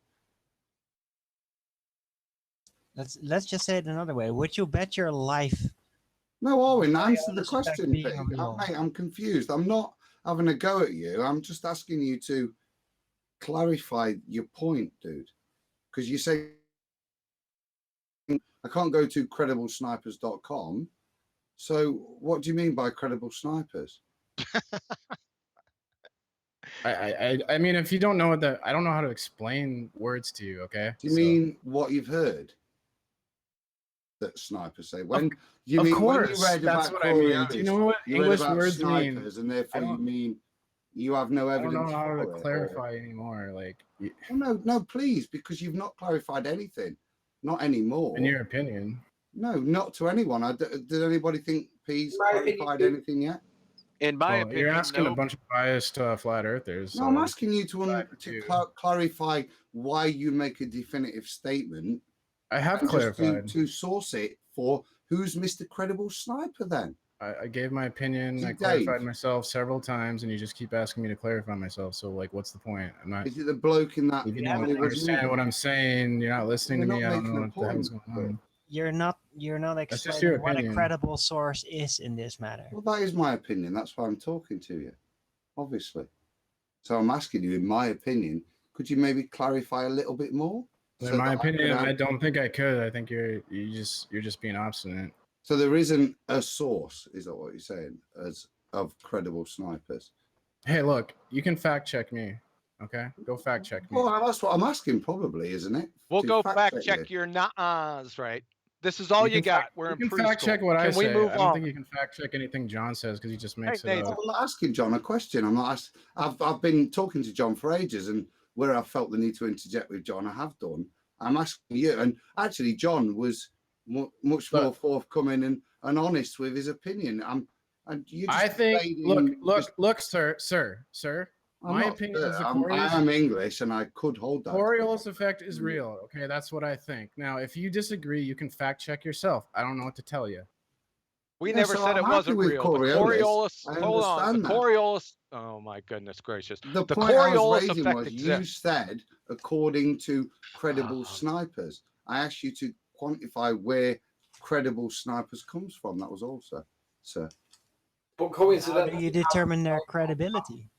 S11: Let's just say it another way. Would you bet your life?
S3: No, Owen, answer the
S11: Coriolis effect
S3: question.
S11: being
S3: Mate,
S11: real?
S3: I'm confused. I'm not having a go at you. I'm just asking you to clarify your point, dude. Because you say I can't go to crediblesnipers.com. So what do you mean by credible snipers?
S10: I mean, if you don't know what I don't know how to explain words to you. Okay.
S3: Do you mean what you've heard that snipers say? When you
S10: of
S3: mean
S10: course,
S3: when you read
S10: that's
S3: about
S10: what I mean.
S3: Coriolis,
S10: Do you know what
S3: you read
S10: English
S3: about
S10: words mean?
S3: snipers, and therefore
S10: I
S3: you
S10: don't-
S3: mean you have no
S10: I don't
S3: evidence
S10: know how to
S3: for it,
S10: clarify anymore. Like,
S3: or... No, please, because you've not clarified anything, not anymore.
S10: in your opinion.
S3: No, not to anyone. Did anybody think P's clarified anything yet?
S9: In my
S10: Well,
S9: opinion,
S10: you're asking
S9: no.
S10: a bunch of biased flat earthers.
S3: No, I'm
S10: so
S3: asking you to clarify why you make a definitive statement.
S10: I have
S3: and just
S10: clarified.
S3: to source it for who's Mr. Credible Sniper then.
S10: I gave my opinion.
S3: See,
S10: I clarified
S3: Dave.
S10: myself several times, and you just keep asking me to clarify myself. So, like, what's the point? I'm not.
S3: Is it the bloke in that?
S10: If you
S3: Hollywood
S10: don't understand
S3: movie?
S10: what I'm saying, you're not listening
S3: You're
S10: to me.
S3: not
S10: I don't know
S3: making a
S10: what the hell's
S3: point,
S10: going on.
S11: You're not
S10: That's just your
S11: explaining what a
S10: opinion.
S11: credible source is in this matter.
S3: Well, that is my opinion. That's why I'm talking to you, obviously. So I'm asking you, in my opinion, could you maybe clarify a little bit more?
S10: In my opinion, I don't think I could. I think you're just being obstinate.
S3: So there isn't a source, is that what you're saying, as of credible snipers?
S10: Hey, look, you can fact check me. Okay, go fact check me.
S3: Well, that's what I'm asking, probably, isn't it?
S6: We'll
S3: To
S6: go fact
S3: you.
S6: check your nuh-ahs, right? This is all you
S10: can
S6: got.
S10: fact-
S6: We're in
S10: you can
S6: preschool.
S10: fact check what I
S6: Can
S10: say.
S6: we move
S10: I don't
S6: on?
S10: think you can fact check anything John says because he just makes
S6: Hey,
S10: it up.
S3: I'm not asking John a question. I'm not. I've been talking to John for ages, and where I felt the need to interject with John, I have done. I'm asking you, and actually, John was much more forthcoming and honest with his opinion. And you.
S10: I think. Look, sir. My opinion is the
S3: I am English, and I could hold that.
S10: Coriolis effect is real. Okay, that's what I think. Now, if you disagree, you can fact check yourself. I don't know what to tell you.
S6: We never said it wasn't real. The Coriolis. Hold on. The Coriolis. Oh my goodness gracious.
S3: The point I was raising was you said according to credible snipers. I asked you to quantify where credible snipers comes from. That was all, sir.
S7: But coincidentally,
S11: How do you determine their credibility?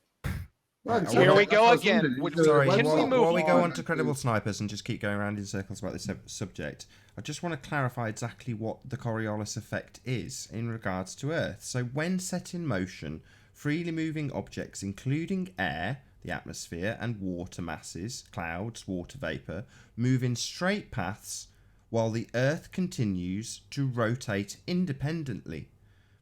S6: Here we go again.
S2: Sorry,
S6: can we move
S2: while we go
S6: on?
S2: on to credible snipers and just keep going around in circles about this subject, I just want to clarify exactly what the Coriolis effect is in regards to Earth. So when set in motion, freely moving objects, including air, the atmosphere, and water masses, clouds, water vapour, move in straight paths while the Earth continues to rotate independently.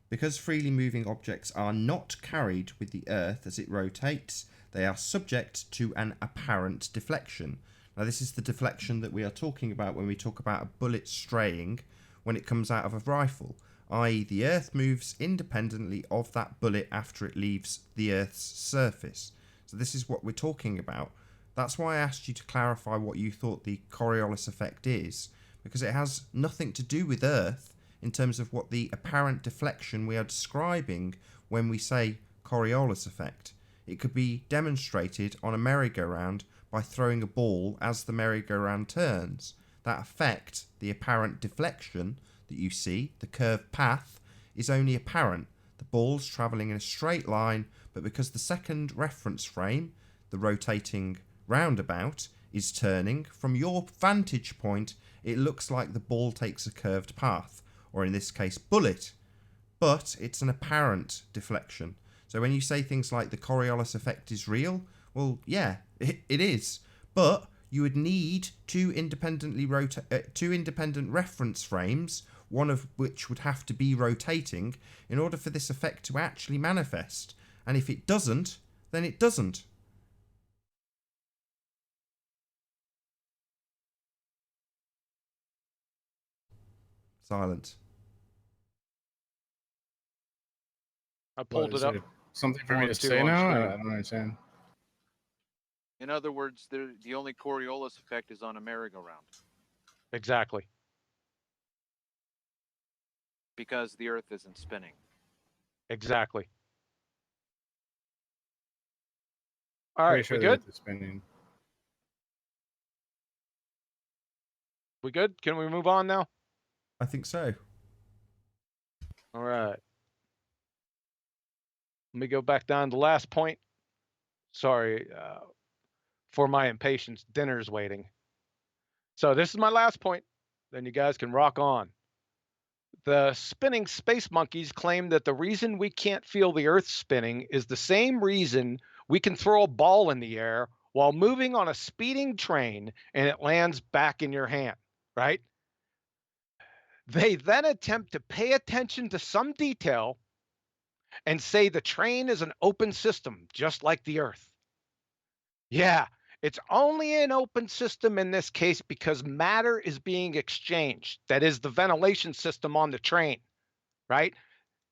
S2: Because freely moving objects are not carried with the Earth as it rotates, they are subject to an apparent deflection. Now, this is the deflection that we are talking about when we talk about a bullet straying when it comes out of a rifle, i.e. the Earth moves independently of that bullet after it leaves the Earth's surface. So this is what we're talking about. That's why I asked you to clarify what you thought the Coriolis effect is, because it has nothing to do with Earth in terms of what the apparent deflection we are describing when we say Coriolis effect. It could be demonstrated on a merry-go-round by throwing a ball as the merry-go-round turns. That effect, the apparent deflection that you see, the curved path, is only apparent. The ball's travelling in a straight line, but because the second reference frame, the rotating roundabout, is turning, from your vantage point, it looks like the ball takes a curved path, or in this case, bullet. But it's an apparent deflection. So when you say things like the Coriolis effect is real, well, yeah, it is. But you would need two independent reference frames, one of which would have to be rotating, in order for this effect to actually manifest. And if it doesn't, then it doesn't. Silence.
S6: I pulled it up.
S10: Something for me to
S6: 1, 2
S10: say
S6: on
S10: now?
S6: screen.
S10: I don't understand.
S9: In other words, the only Coriolis effect is on a merry-go-round
S6: Exactly.
S9: because the Earth isn't spinning.
S6: Exactly. All
S10: Pretty
S6: right,
S10: sure
S6: we
S10: the
S6: good?
S10: Earth is spinning.
S6: We good? Can we move on now?
S2: I think so.
S6: All right. Let me go back down to the last point. Sorry for my impatience. Dinner's waiting. So this is my last point. Then you guys can rock on. The spinning space monkeys claim that the reason we can't feel the Earth spinning is the same reason we can throw a ball in the air while moving on a speeding train and it lands back in your hand, right? They then attempt to pay attention to some detail and say the train is an open system, just like the Earth. Yeah, it's only an open system in this case because matter is being exchanged. That is the ventilation system on the train, right?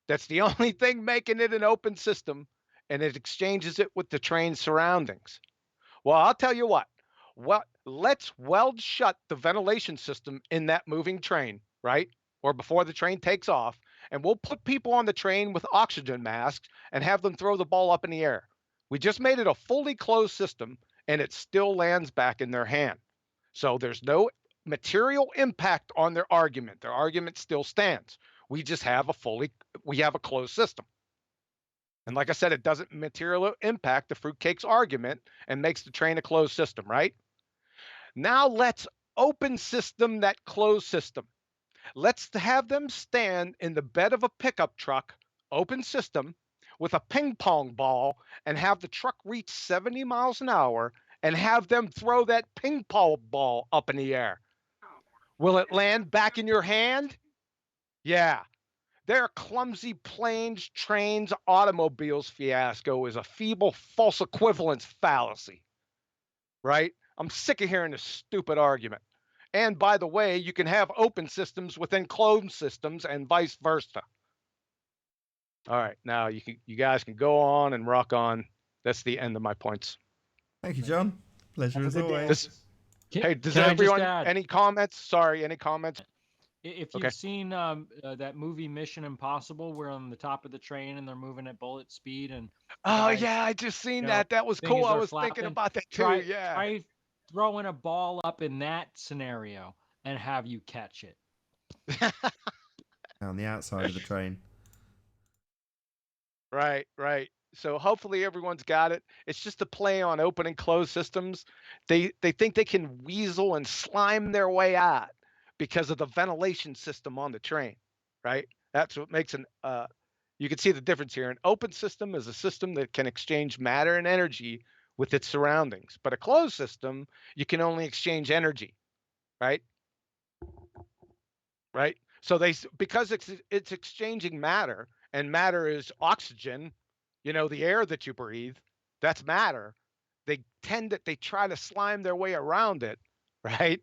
S6: That's the only thing making it an open system, and it exchanges it with the train's surroundings. Well, I'll tell you what. Well, let's weld shut the ventilation system in that moving train, right? Or before the train takes off, and we'll put people on the train with oxygen masks and have them throw the ball up in the air. We just made it a fully closed system, and it still lands back in their hand. So there's no material impact on their argument. Their argument still stands. We just have a closed system. And like I said, it doesn't materially impact the fruitcake's argument and makes the train a closed system, right? Now let's open system that closed system. Let's have them stand in the bed of a pickup truck, open system, with a ping pong ball and have the truck reach 70 miles an hour and have them throw that ping pong ball up in the air. Will it land back in your hand? Yeah. Their clumsy planes, trains, automobiles fiasco is a feeble false equivalence fallacy, right? I'm sick of hearing this stupid argument. And by the way, you can have open systems within closed systems and vice versa. All right, now you guys can go on and rock on. That's the end of my points.
S2: Thank you, John. Pleasure as always.
S6: Hey, does
S8: Can I just
S6: everyone
S8: add?
S6: any comments? Sorry, any comments?
S8: If you've
S6: Okay.
S8: seen that movie Mission Impossible, where on the top of the train and they're moving at bullet speed, and
S6: Oh
S8: guys,
S6: yeah, I just seen
S8: you know,
S6: that. That was
S8: things
S6: cool. I
S8: are
S6: was thinking
S8: flapping,
S6: about that too.
S8: try
S6: Yeah.
S8: try throwing a ball up in that scenario and have you catch it.
S2: On the outside of the train.
S6: Right, right. So hopefully everyone's got it. It's just a play on open and closed systems. They think they can weasel and slime their way out because of the ventilation system on the train, right? That's what makes you can see the difference here. An open system is a system that can exchange matter and energy with its surroundings. But a closed system, you can only exchange energy, right? Right? So because it's exchanging matter, and matter is oxygen, the air that you breathe, that's matter. They try to slime their way around it, right?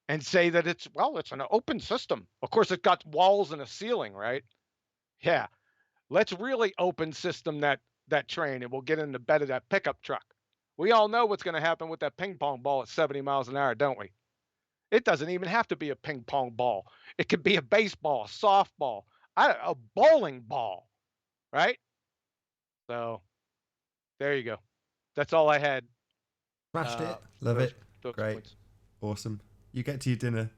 S6: And say that it's an open system. Of course, it's got walls and a ceiling, right? Yeah. Let's really open system that train, and we'll get in the bed of that pickup truck. We all know what's going to happen with that ping pong ball at 70 miles an hour, don't we? It doesn't even have to be a ping pong ball. It could be a baseball, a softball, a bowling ball, right? So there you go. That's all I had.
S2: Smashed it. Love it. Great.
S6: Points.
S2: Awesome. You get to your dinner.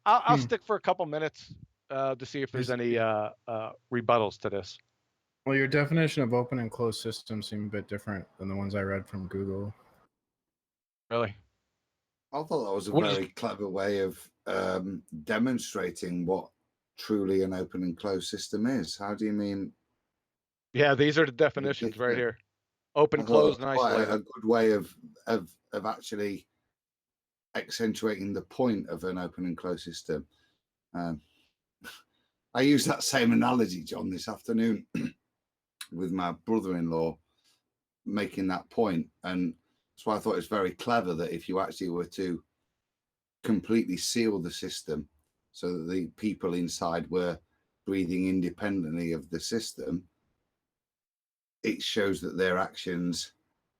S6: I'll stick for a couple minutes to see if there's any rebuttals to this.
S10: Well, your definition of open and closed systems seem a bit different than the ones I read from Google.
S6: Really?
S3: I thought that was a
S6: What is-
S3: very clever way of demonstrating what truly an open and closed system is. How do you mean?
S6: Yeah, these are the definitions right here. Open,
S3: I thought
S6: closed,
S3: it
S6: and
S3: was quite
S6: isolated.
S3: a good way of actually accentuating the point of an open and closed system. I used that same analogy, John, this afternoon with my brother-in-law making that point, and that's why I thought it's very clever that if you actually were to completely seal the system so that the people inside were breathing independently of the system, it shows that their actions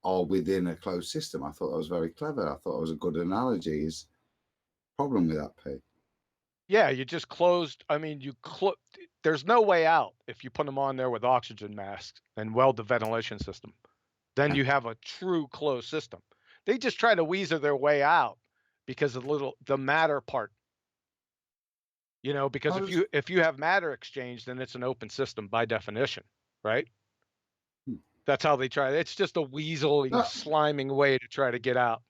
S3: are within a closed system. I thought that was very clever. I thought it was a good analogy. Is problem with that, Pete?
S6: Yeah, you just closed. I mean, there's no way out if you put them on there with oxygen masks and weld the ventilation system. Then you have a true closed system. They just try to weasel their way out because of the matter part. You know, because if you have matter exchange, then it's an open system by definition, right? That's how they try. It's just a weaseling, sliming way to try to get out.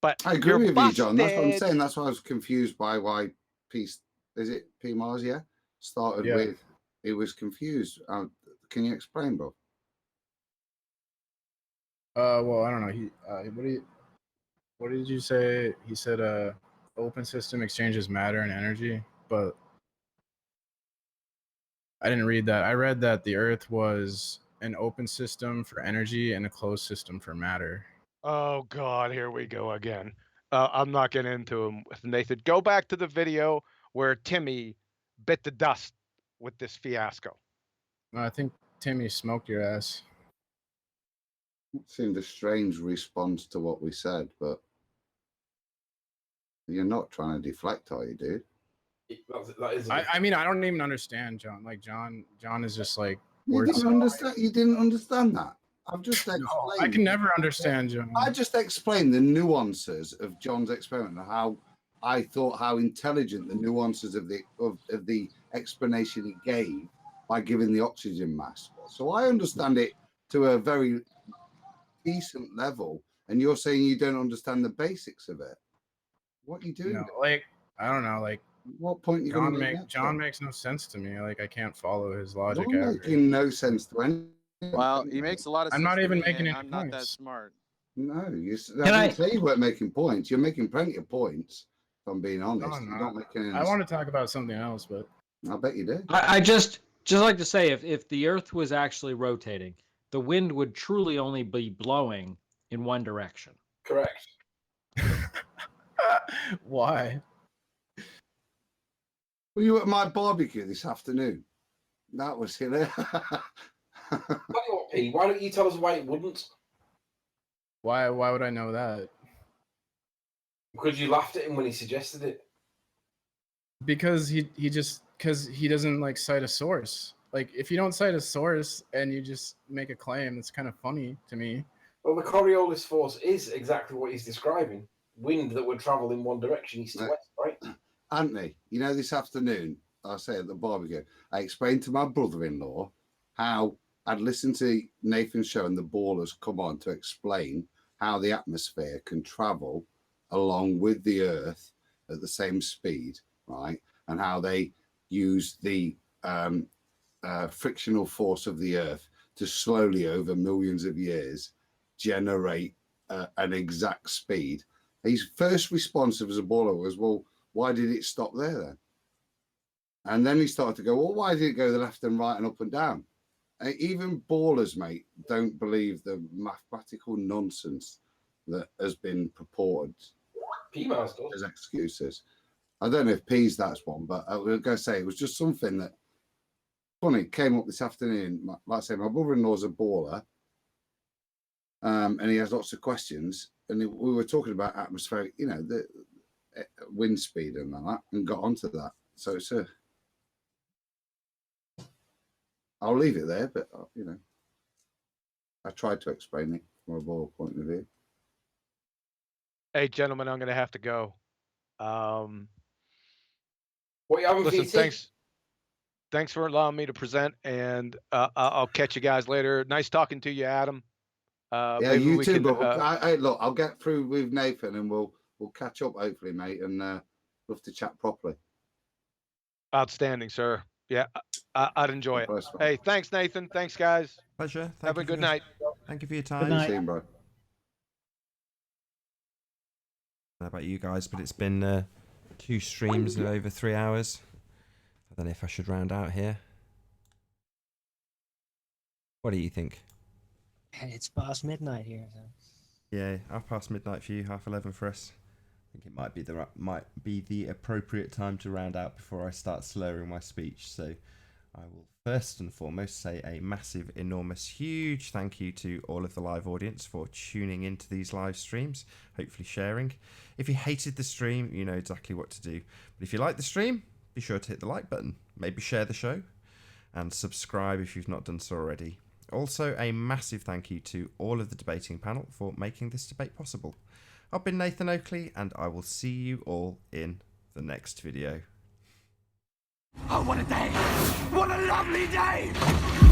S6: But
S3: I agree with you, John. That's what I'm saying. That's why I was confused by why P Mars, yeah, started with. It was confused. Can you explain, Bob?
S10: Well, I don't know. What did you say? He said, open system exchanges matter and energy, but I didn't read that. I read that the Earth was an open system for energy and a closed system for matter.
S6: Oh God, here we go again. I'm not getting into him with Nathan. Go back to the video where Timmy bit the dust with this fiasco.
S10: I think Timmy smoked your ass.
S3: It seemed a strange response to what we said, but you're not trying to deflect, are you, dude?
S10: I mean, I don't even understand John. Like John is just like
S3: you didn't understand. You didn't understand that. I've just explained.
S10: No, I can never understand John.
S3: I just explained the nuances of John's experiment and how I thought how intelligent the nuances of the explanation he gave by giving the oxygen mask was. So I understand it to a very decent level, and you're saying you don't understand the basics of it. What are you doing?
S10: No, like I don't know, like
S3: what point you going to make?
S10: John makes no sense to me. Like I can't follow his logic.
S3: You're making no sense to anyone.
S9: Well, he makes a lot of sense.
S10: I'm not even making any
S9: I'm not that
S10: points.
S9: smart.
S3: No, I didn't say you weren't making points. You're making plenty of points. If I'm being honest,
S10: No,
S3: you're not making any.
S10: I want to talk about something else, but
S3: I bet you do.
S8: I just like to say, if the Earth was actually rotating, the wind would truly only be blowing in one direction.
S7: Correct.
S10: Why?
S3: Were you at my barbecue this afternoon? That was hilarious.
S7: Tell you what, P, why don't you tell us why it wouldn't?
S10: Why would I know that?
S7: Because you laughed at him when he suggested it.
S10: Because he doesn't like cite a source. Like if you don't cite a source and you just make a claim, it's kind of funny to me.
S7: Well, the Coriolis force is exactly what he's describing. Wind that would travel in one direction, east to west, right?
S3: Anthony, you know, this afternoon, I say at the barbecue, I explained to my brother-in-law how I'd listened to Nathan's show and the ballers come on to explain how the atmosphere can travel along with the Earth at the same speed, right? And how they use the frictional force of the Earth to slowly, over millions of years, generate an exact speed. His first response as a baller was, well, why did it stop there then? And then he started to go, well, why did it go the left and right and up and down? Even ballers, mate, don't believe the mathematical nonsense that has been purported as excuses. I don't know if P's that's one, but I was going to say it was just something that funny came up this afternoon. Like I say, my brother-in-law's a baller, and he has lots of questions. And we were talking about atmospheric, you know, the wind speed and that, and got onto that. So it's I'll leave it there, but you know, I tried to explain it from a baller point of view.
S6: Hey, gentlemen, I'm going to have to go.
S7: What you having,
S6: listen, thanks for allowing me to present, and I'll catch you guys later. Nice talking to you, Adam.
S3: Yeah,
S6: maybe
S3: you
S6: we
S3: too,
S6: can,
S3: brother. Look, I'll get through with Nathan, and we'll catch up hopefully, mate, and love to chat properly.
S6: Outstanding, sir. Yeah, I'd enjoy it. Hey, thanks, Nathan. Thanks, guys.
S2: Pleasure.
S6: Have a good night.
S2: Thank you for your
S5: Good
S2: time.
S5: night.
S3: See you, bro.
S2: How about you guys? But it's been 2 streams of over 3 hours. I don't know if I should round out here. What do you think?
S11: It's past midnight here. So.
S2: Yeah, midnight for you, 11:30 for us. I think it might be the appropriate time to round out before I start slurring my speech. So I will first and foremost say a massive, enormous, huge thank you to all of the live audience for tuning into these live streams, hopefully sharing. If you hated the stream, you know exactly what to do. But if you like the stream, be sure to hit the like button, maybe share the show, and subscribe if you've not done so already. Also, a massive thank you to all of the debating panel for making this debate possible. I've been Nathan Oakley, and I will see you all in the next video.
S1: Oh, what a day! What a lovely day!